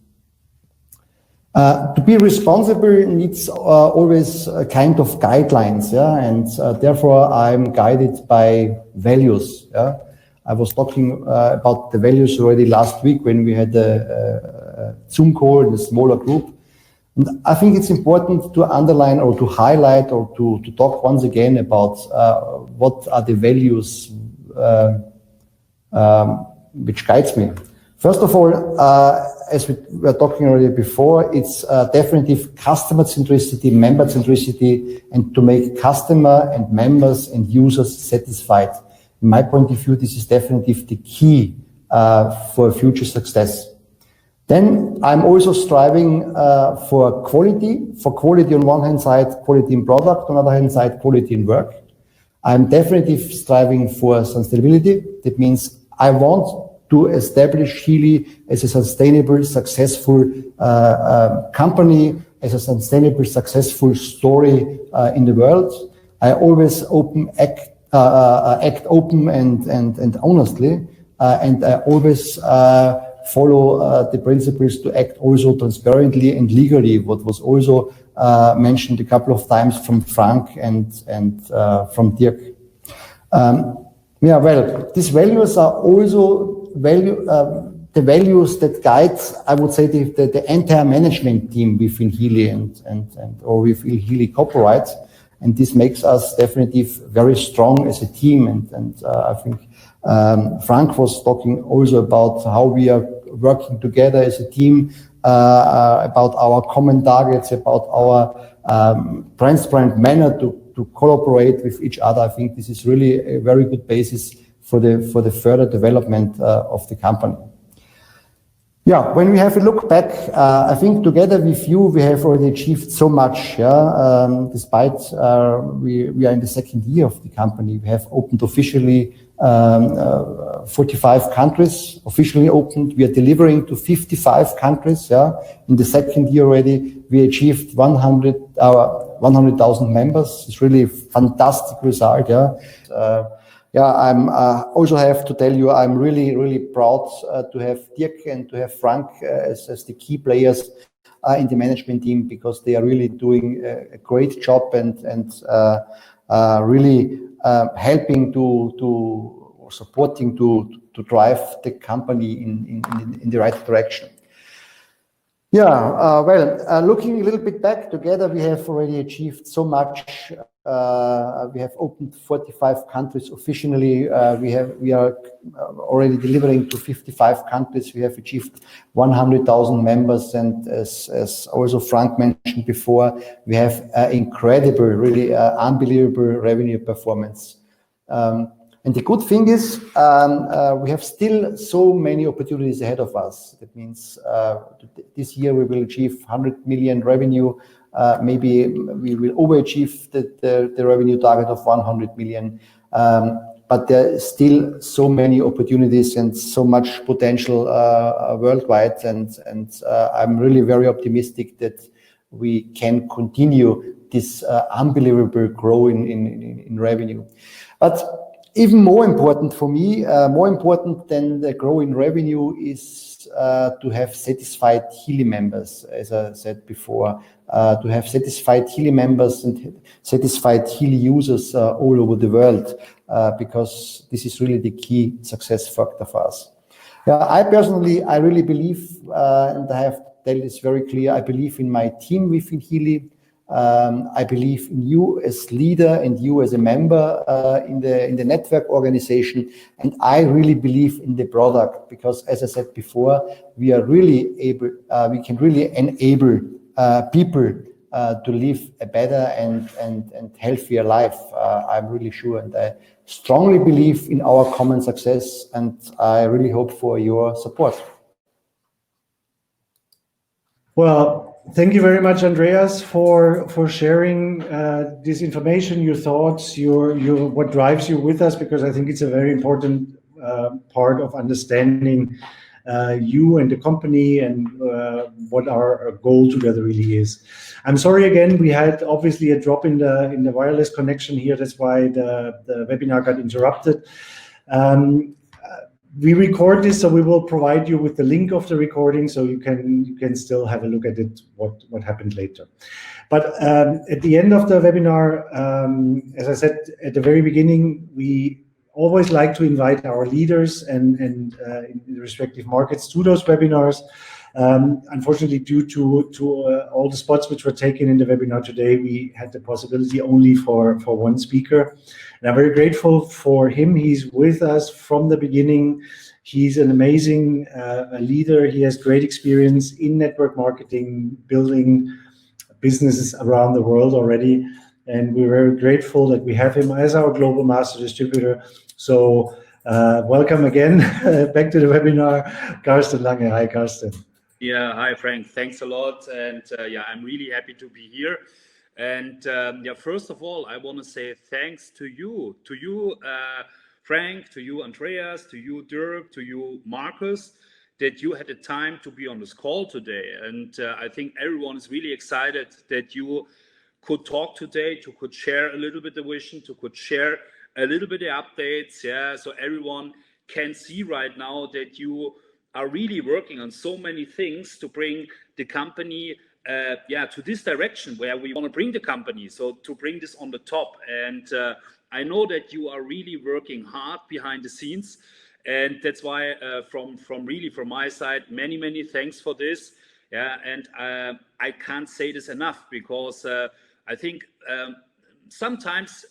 To be responsible needs always a kind of guidelines, and therefore I'm guided by values. I was talking about the values already last week when we had a Zoom call in a smaller group. And I think it's important to underline or to highlight or to talk once again about what are the values which guides me. First of all, as we were talking already before, it's definitely customer centricity, member centricity, and to make customer and members and users satisfied. In my point of view, this is definitely the key for future success. Then I'm also striving for quality on one hand side, quality in product, on the other hand side, quality in work. I'm definitely striving for sustainability. That means I want to establish Healy as a sustainable, successful company, as a sustainable, successful story in the world. I always act open and honestly, and I always follow the principles to act also transparently and legally, what was also mentioned a couple of times from Frank and from Dirk. These values are also the values that guide, I would say, the entire management team within Healy or within Healy Corporate. And this makes us definitely very strong as a team. And I think Frank was talking also about how we are working together as a team, about our common targets, about our transparent manner to collaborate with each other. I think this is really a very good basis for the further development of the company. Yeah, when we have a look back, I think together with you, we have already achieved so much. Yeah, despite we are in the second year of the company, we have opened officially 45 countries. Officially opened, we are delivering to 55 countries. Yeah, in the second year already, we achieved 100,000 members. It's really a fantastic result. Yeah. Yeah, I'm also have to tell you, I'm really proud to have Dirk and to have Frank as the key players in the management team, because they are really doing a great job and really helping or supporting to drive the company in the right direction. Yeah, well, looking a little bit back together, we have already achieved so much. We have opened 45 countries officially. We are already delivering to 55 countries. We have achieved 100,000 members, and as also Frank mentioned before, we have incredible, really unbelievable revenue performance. And the good thing is, we have still so many opportunities ahead of us. That means this year we will achieve 100 million revenue. Maybe we will overachieve the revenue target of 100 million. But there are still so many opportunities and so much potential worldwide. And I'm really very optimistic that we can continue this unbelievable growth in revenue. But even more important for me, more important than the growing revenue is to have satisfied Healy members, as I said before, to have satisfied Healy members and satisfied Healy users all over the world, because this is really the key success factor for us. I personally, I really believe, and I have to tell this very clear, I believe in my team within Healy. I believe in you as leader and you as a member in the network organization, and I really believe in the product, because, as I said before, we are really able, we can really enable people to live a better and healthier life. I'm really sure, and I strongly believe in our common success, and I really hope for your support. Well, thank you very much, Andreas, for sharing this information, your thoughts, your what drives you with us, because I think it's a very important part of understanding you and the company and what our goal together really is. I'm sorry again, we had obviously a drop in the wireless connection here. That's why the webinar got interrupted. We record this, so we will provide you with the link of the recording, so you can still have a look at it, what happened later. But at the end of the webinar, as I said at the very beginning, we always like to invite our leaders and in the respective markets to those webinars. Unfortunately, due to all the spots which were taken in the webinar today, we had the possibility only for one speaker. And I'm very grateful for him. He's with us from the beginning. He's an amazing leader. He has great experience in network marketing, building businesses around the world already. And we're very grateful that we have him as our global master distributor. So welcome again back to the webinar, Carsten Lange. Hi, Carsten. Yeah, hi, Frank. Thanks a lot. And yeah, I'm really happy to be here. And yeah, first of all, I want to say thanks to you, Frank, to you, Andreas, to you, Dirk, to you, Marcus, that you had the time to be on this call today. And I think everyone is really excited that you could talk today, could share a little bit the vision, could share a little bit the updates. Yeah, so everyone can see right now that you are really working on so many things to bring the company to this direction where we want to bring the company, so to bring this on the top. And I know that you are really working hard behind the scenes, and that's why from my side, many thanks for this. Yeah, and I can't say this enough, because I think sometimes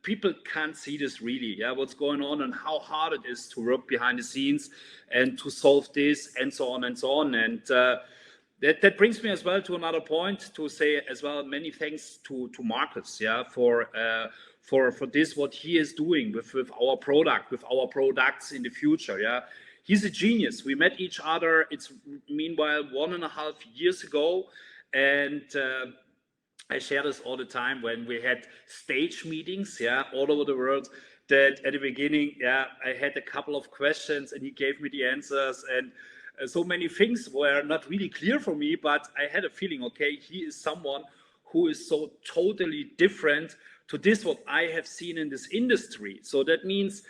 people can't see this really, what's going on and how hard it is to work behind the scenes and to solve this and so on and so on. And that brings me as well to another point to say as well, many thanks to Marcus, for this, what he is doing with our product, with our products in the future. He's a genius. We met each other, it's meanwhile 1.5 years ago, and I share this all the time when we had stage meetings, all over the world, that at the beginning, I had a couple of questions and he gave me the answers, and so many things were not really clear for me, but I had a feeling, okay, he is someone who is so totally different to this, what I have seen in this industry. So that means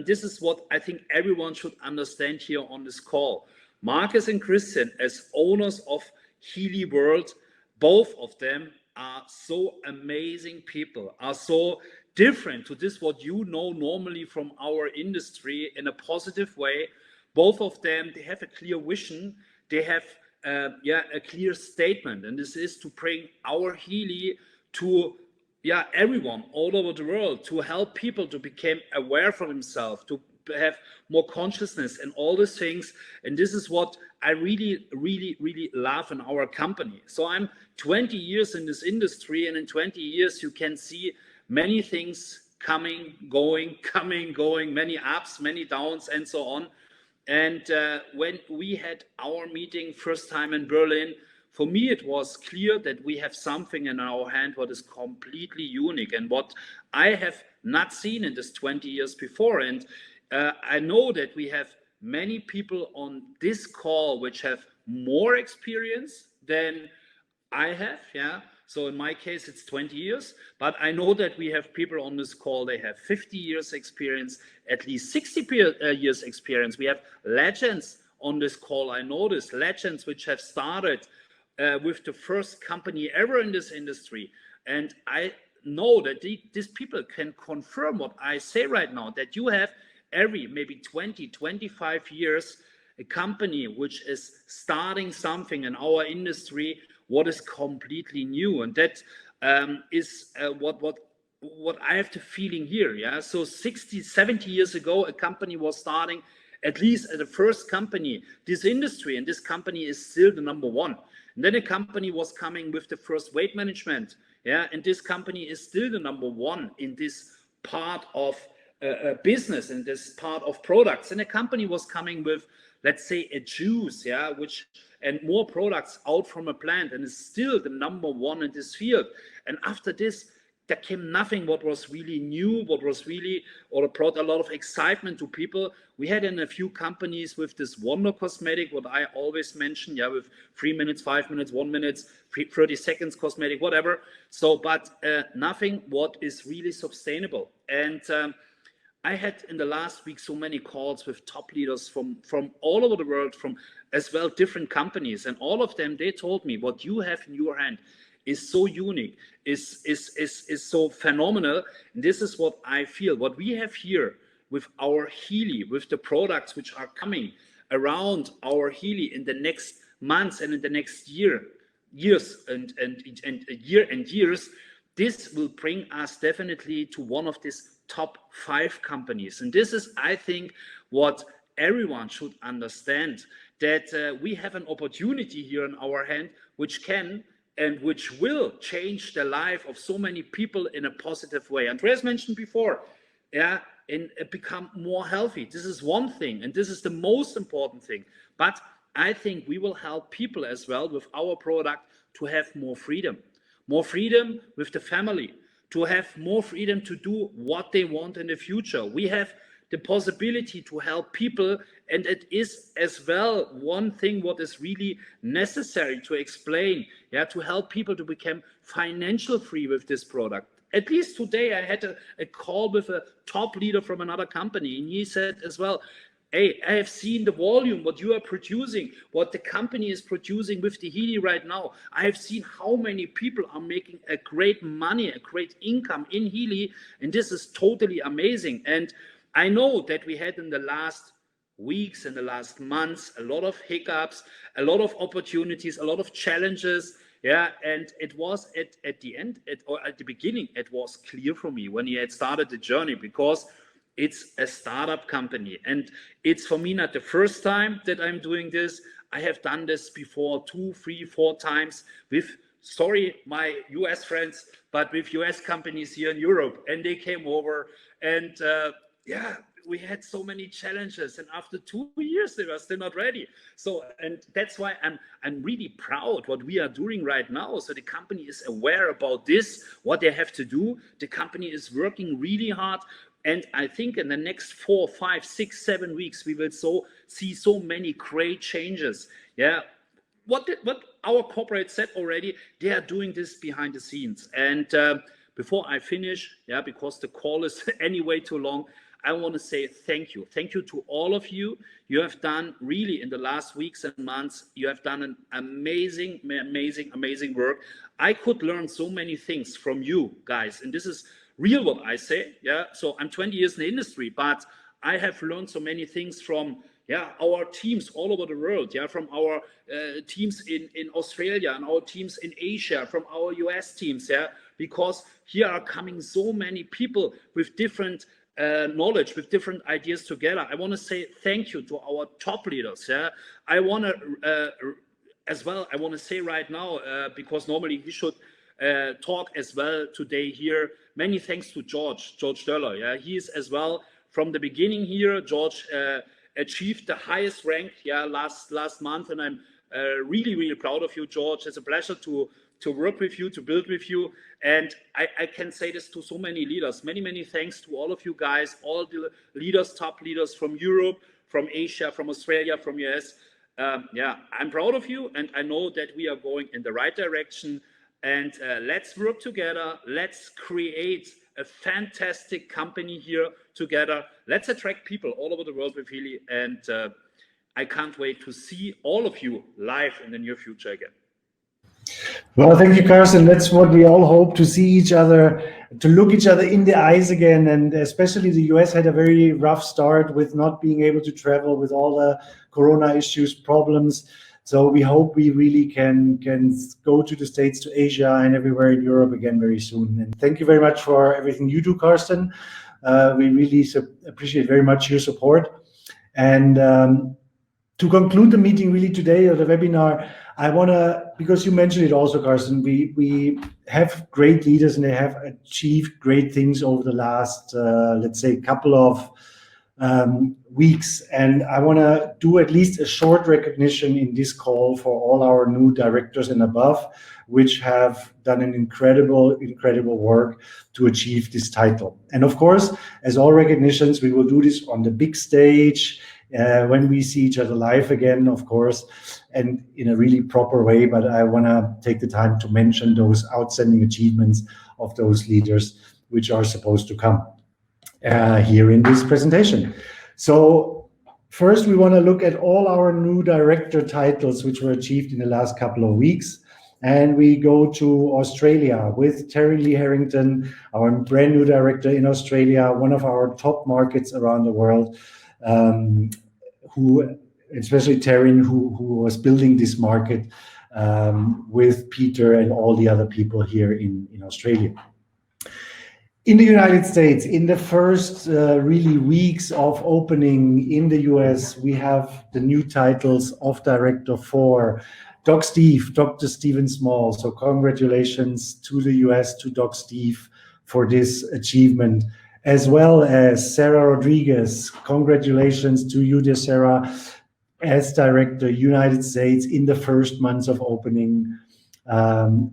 this is what I think everyone should understand here on this call. Marcus and Christian, as owners of Healy World, both of them are so amazing people, are so different to this, what you know normally from our industry in a positive way. Both of them, they have a clear vision, they have a clear statement, and this is to bring our Healy to everyone all over the world, to help people to become aware for themselves, to have more consciousness and all these things. And this is what I really, really, really love in our company. So I'm 20 years in this industry, and in 20 years you can see many things coming, going, many ups, many downs, and so on. And when we had our meeting first time in Berlin, for me it was clear that we have something in our hand what is completely unique and what I have not seen in this 20 years before. And I know that we have many people on this call which have more experience than I have, So in my case, it's 20 years, but I know that we have people on this call, they have 50 years experience, at least 60 years experience. We have legends on this call. I know this, legends which have started with the first company ever in this industry. And I know that these people can confirm what I say right now, that you have every maybe 20, 25 years, a company which is starting something in our industry, what is completely new. And that is what I have the feeling here. So 60, 70 years ago, a company was starting, at least at the first company, this industry, and this company is still the number one. And then a company was coming with the first weight management, and this company is still the number one in this part of business, in this part of products. And a company was coming with, let's say, a juice, which and more products out from a plant, and is still the number one in this field. And after this, there came nothing what was really new, what was really, or brought a lot of excitement to people. We had in a few companies with this wonder cosmetic, what I always mention, with 3 minutes, 5 minutes, 1 minute, 30 seconds cosmetic, whatever. So, but nothing what is really sustainable. And I had in the last week so many calls with top leaders from all over the world, from as well different companies, and all of them, they told me what you have in your hand is so unique, is so phenomenal. And this is what I feel. What we have here with our Healy, with the products which are coming around our Healy in the next months and in the next years, this will bring us definitely to one of these top 5 companies. And this is, I think, what everyone should understand, that we have an opportunity here in our hand which can and which will change the life of so many people in a positive way. Andreas mentioned before, and become more healthy. This is one thing, and this is the most important thing. But I think we will help people as well with our product to have more freedom with the family, to have more freedom to do what they want in the future. We have the possibility to help people, and it is as well one thing what is really necessary to explain, to help people to become financial free with this product. At least today I had a call with a top leader from another company, and he said as well, hey, I have seen the volume, what you are producing, what the company is producing with the Healy right now. I have seen how many people are making a great money, a great income in Healy, and this is totally amazing. And I know that we had in the last weeks and the last months a lot of hiccups, a lot of opportunities, a lot of challenges, Yeah, and it was at the end, or at the beginning, it was clear for me when he had started the journey, because it's a startup company. And it's for me not the first time that I'm doing this. I have done this before 2, 3, 4 times with, sorry, my US friends, but with US companies here in Europe. And they came over and yeah, we had so many challenges, and after 2 years they were still not ready. So, and that's why I'm really proud what we are doing right now. So the company is aware about this, what they have to do. The company is working really hard, and I think in the next 4, 5, 6, 7 weeks we will see so many great changes. Yeah, what our corporate said already, they are doing this behind the scenes. And before I finish, yeah, because the call is anyway too long, I want to say thank you. Thank you to all of you. You have done really in the last weeks and months, you have done an amazing work. I could learn so many things from you guys. And this is real what I say. Yeah. So I'm 20 years in the industry, but I have learned so many things from our teams all over the world, from our teams in Australia and our teams in Asia, from our US teams, because here are coming so many people with different knowledge, with different ideas together. I want to say thank you to our top leaders. I want to as well. I want to say right now, because normally we should talk as well today here. Many thanks to George Döller. He is as well from the beginning here. George achieved the highest rank last month, and I'm really proud of you, George. It's a pleasure to work with you, to build with you. And I can say this to so many leaders. Many thanks to all of you guys, all the leaders, top leaders from Europe, from Asia, from Australia, from US. I'm proud of you, and I know that we are going in the right direction. And let's work together. Let's create a fantastic company here together. Let's attract people all over the world with Healy. And I can't wait to see all of you live in the near future again. Well, thank you, Carsten. That's what we all hope, to see each other, to look each other in the eyes again. And especially the US had a very rough start with not being able to travel, with all the Corona issues, problems. So we hope we really can go to the States, to Asia, and everywhere in Europe again very soon. And thank you very much for everything you do, Carsten. We really appreciate very much your support. And to conclude the meeting really today, or the webinar, I want to, because you mentioned it also, Carsten, we have great leaders and they have achieved great things over the last, let's say, couple of weeks. And I want to do at least a short recognition in this call for all our new directors and above, which have done an incredible work to achieve this title. And of course, as all recognitions, we will do this on the big stage, when we see each other live again, of course, and in a really proper way. But I want to take the time to mention those outstanding achievements of those leaders, which are supposed to come here in this presentation. So first, we want to look at all our new director titles, which were achieved in the last couple of weeks. And we go to Australia with Terry Lee Harrington, our brand new director in Australia, one of our top markets around the world. Who, especially Taryn, who was building this market with Peter and all the other people here in Australia. In the United States, in the first really weeks of opening in the US, we have the new titles of director for Dr. Stephen Small. So congratulations to the US, to Doc Steve, for this achievement. As well as Sarah Rodriguez. Congratulations to you, dear Sarah, as Director, United States, in the first months of opening. An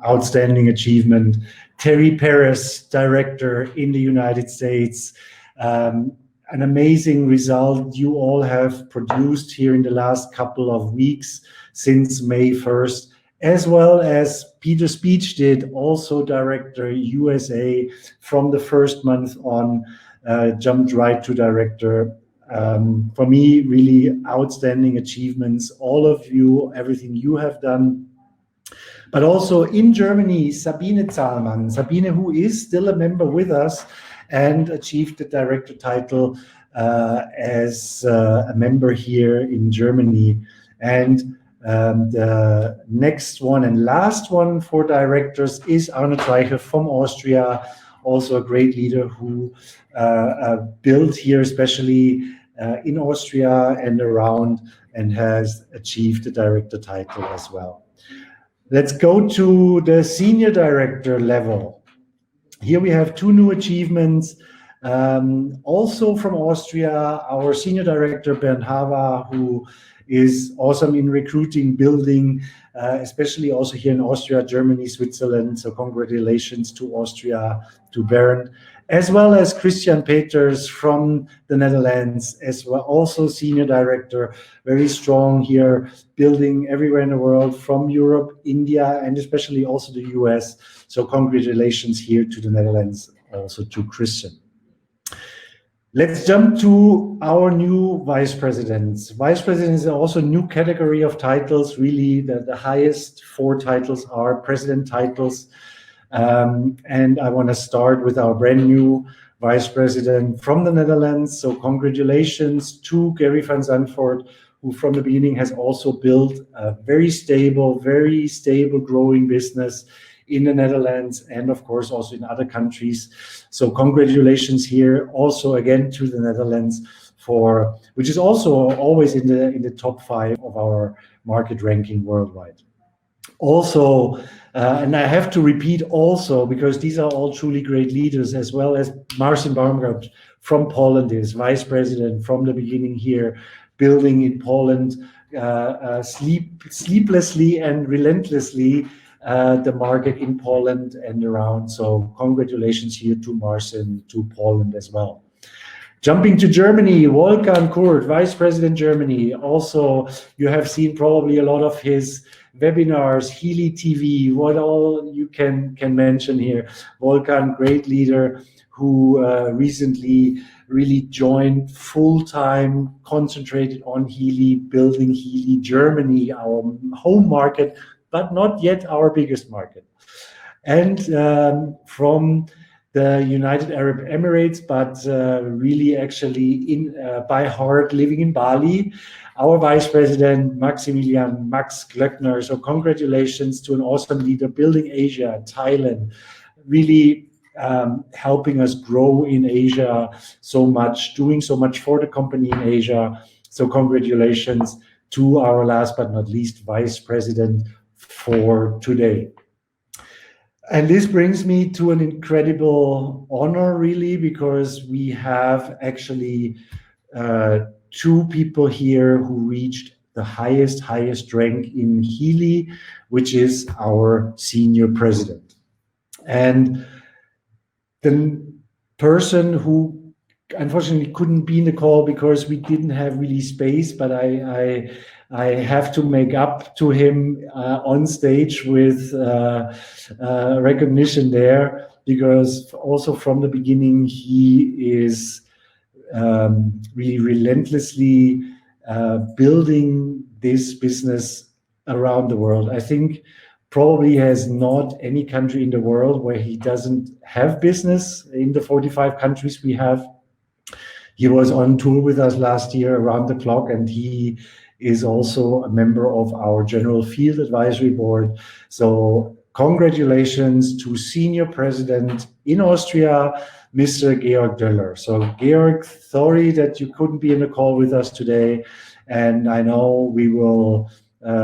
outstanding achievement. Terry Perez, Director in the United States. An amazing result you all have produced here in the last couple of weeks since May 1st. As well as Peter Speech did, also Director USA, from the first month on, jumped right to Director. For me, really outstanding achievements. All of you, everything you have done. But also in Germany, Sabine Zahlmann. Sabine, who is still a member with us and achieved the Director title as a member here in Germany. And The next one and last one for directors is Arne Treichel from Austria, also a great leader who built here, especially in Austria and around, and has achieved the director title as well. Let's go to the senior director level. Here we have two new achievements. Also from Austria, our senior director, Bernd Hava, who is awesome in recruiting, building, especially also here in Austria, Germany, Switzerland. So congratulations to Austria, to Bernd, as well as Christian Peters from the Netherlands, as well, also senior director, very strong here, building everywhere in the world, from Europe, India, and especially also the US. So congratulations here to the Netherlands, also to Christian. Let's jump to our new vice presidents. Vice presidents are also a new category of titles. Really, the highest 4 titles are president titles. And I want to start with our brand new vice president from the Netherlands. So congratulations to Gary van Zandvoort, who from the beginning has also built a very stable growing business in the Netherlands and of course also in other countries. So congratulations here also again to the Netherlands, for which is also always in the top 5 of our market ranking worldwide. Also, and I have to repeat also, because these are all truly great leaders, as well as Marcin Baumgart from Poland is vice president from the beginning here, building in Poland sleeplessly and relentlessly the market in Poland and around. So congratulations here to Marcin, to Poland as well. Jumping to Germany, Wolfgang Kurt, Vice President Germany. Also, you have seen probably a lot of his webinars, Healy TV, what all you can mention here. Wolfgang, great leader who recently really joined full-time, concentrated on Healy, building Healy Germany, our home market, but not yet our biggest market. And from the United Arab Emirates, but really actually by heart living in Bali, our Vice President, Maximilian Max Glöckner. So congratulations to an awesome leader, building Asia, Thailand, really helping us grow in Asia so much, doing so much for the company in Asia. So congratulations to our last but not least Vice President for today. And this brings me to an incredible honor, really, because we have actually 2 people here who reached the highest rank in Healy, which is our senior president. And the person who unfortunately couldn't be in the call because we didn't have really space, but I have to make up to him on stage with recognition there, because also from the beginning he is really relentlessly building this business around the world. I think probably has not any country in the world where he doesn't have business in the 45 countries we have. He was on tour with us last year around the clock, and he is also a member of our General Field Advisory Board. So congratulations to Senior President in Austria, Mr. Georg Döller. So Georg, sorry that you couldn't be in the call with us today. And I know we will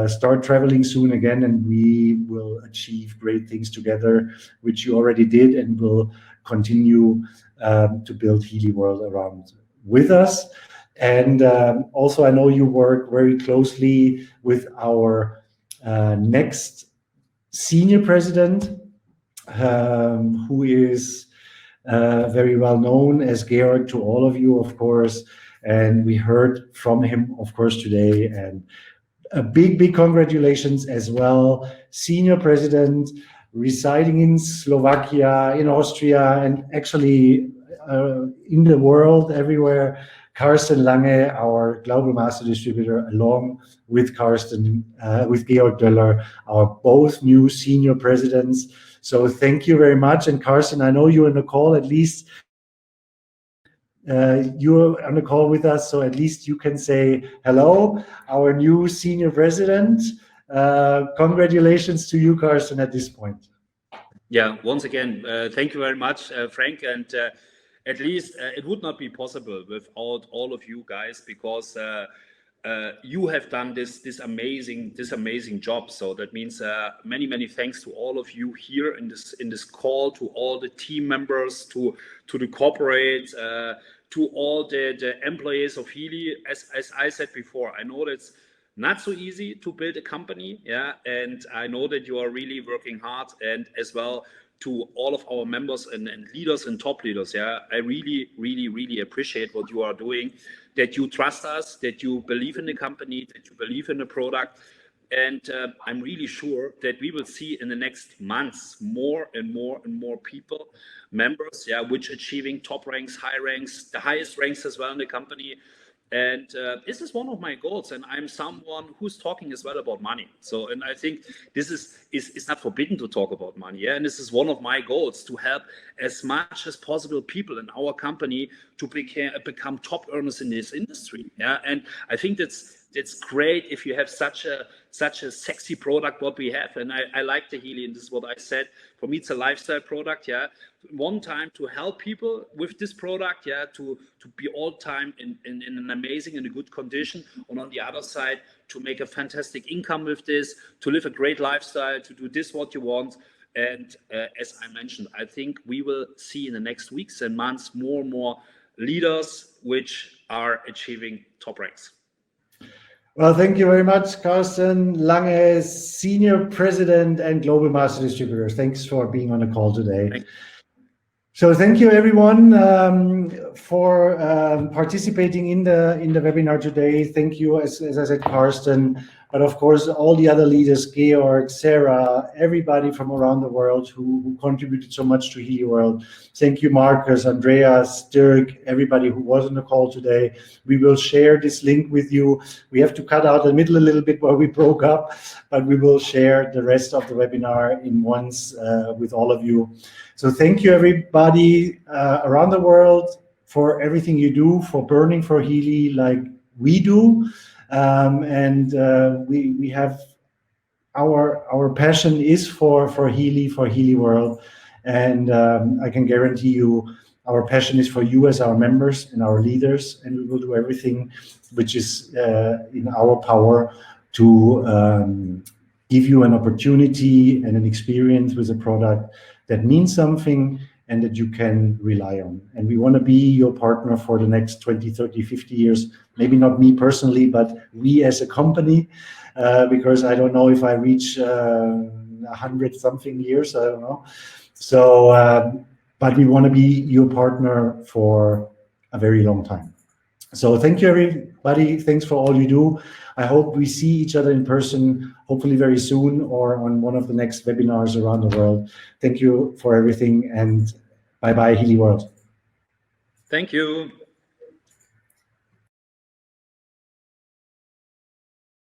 start traveling soon again, and we will achieve great things together, which you already did, and will continue to build Healy World around with us. And also, I know you work very closely with our next senior president, who is very well known as Georg to all of you, of course. And we heard from him, of course, today. And a big congratulations as well. Senior president residing in Slovakia, in Austria, and actually in the world everywhere. Carsten Lange, our global master distributor, along with Georg Döller, our both new senior presidents. So thank you very much. And Carsten, I know you're in the call, at least you're on the call with us, so at least you can say hello, our new senior president. Congratulations to you, Carsten, at this point. Yeah, once again, thank you very much, Frank. And at least it would not be possible without all of you guys, because you have done this amazing job. So that means many thanks to all of you here in this call, to all the team members, to the corporate, to all the employees of Healy. As I said before, I know that's not so easy to build a company, yeah, and I know that you are really working hard, and as well to all of our members and leaders and top leaders, yeah, I really appreciate what you are doing, that you trust us, that you believe in the company, that you believe in the product, and I'm really sure that we will see in the next months more and more people, members, yeah, which achieving top ranks, high ranks, the highest ranks as well in the company. And this is one of my goals, and I'm someone who's talking as well about money. So, and I think this is not forbidden to talk about money, yeah. And this is one of my goals, to help as much as possible people in our company to become top earners in this industry, yeah. And I think that's great if you have such a sexy product what we have. And I like the Healy, and this is what I said. For me, it's a lifestyle product, yeah. One time to help people with this product, yeah, to be all time in an amazing and a good condition, and on the other side to make a fantastic income with this, to live a great lifestyle, to do this what you want. And as I mentioned, I think we will see in the next weeks and months more and more leaders which are achieving top ranks. Well, thank you very much, Carsten Lange, Senior President and Global Master Distributor. Thanks for being on the call today. So thank you, everyone, for participating in the webinar today. Thank you, as I said, Carsten, but of course, all the other leaders, Georg, Sarah, everybody from around the world who contributed so much to Healy World. Thank you, Marcus, Andreas, Dirk, everybody who was on the call today. We will share this link with you. We have to cut out the middle a little bit where we broke up, but we will share the rest of the webinar in once with all of you. So thank you, everybody around the world, for everything you do, for burning for Healy like we do. We have our passion is for Healy World. And I can guarantee you our passion is for you as our members and our leaders. And we will do everything which is in our power to give you an opportunity and an experience with a product that means something and that you can rely on. And we want to be your partner for the next 20, 30, 50 years. Maybe not me personally, but we as a company, because I don't know if I reach 100 something years, I don't know. So, but we want to be your partner for a very long time. So thank you, everybody. Thanks for all you do. I hope we see each other in person, hopefully very soon, or on one of the next webinars around the world. Thank you for everything, and bye-bye, Healy World. Thank you.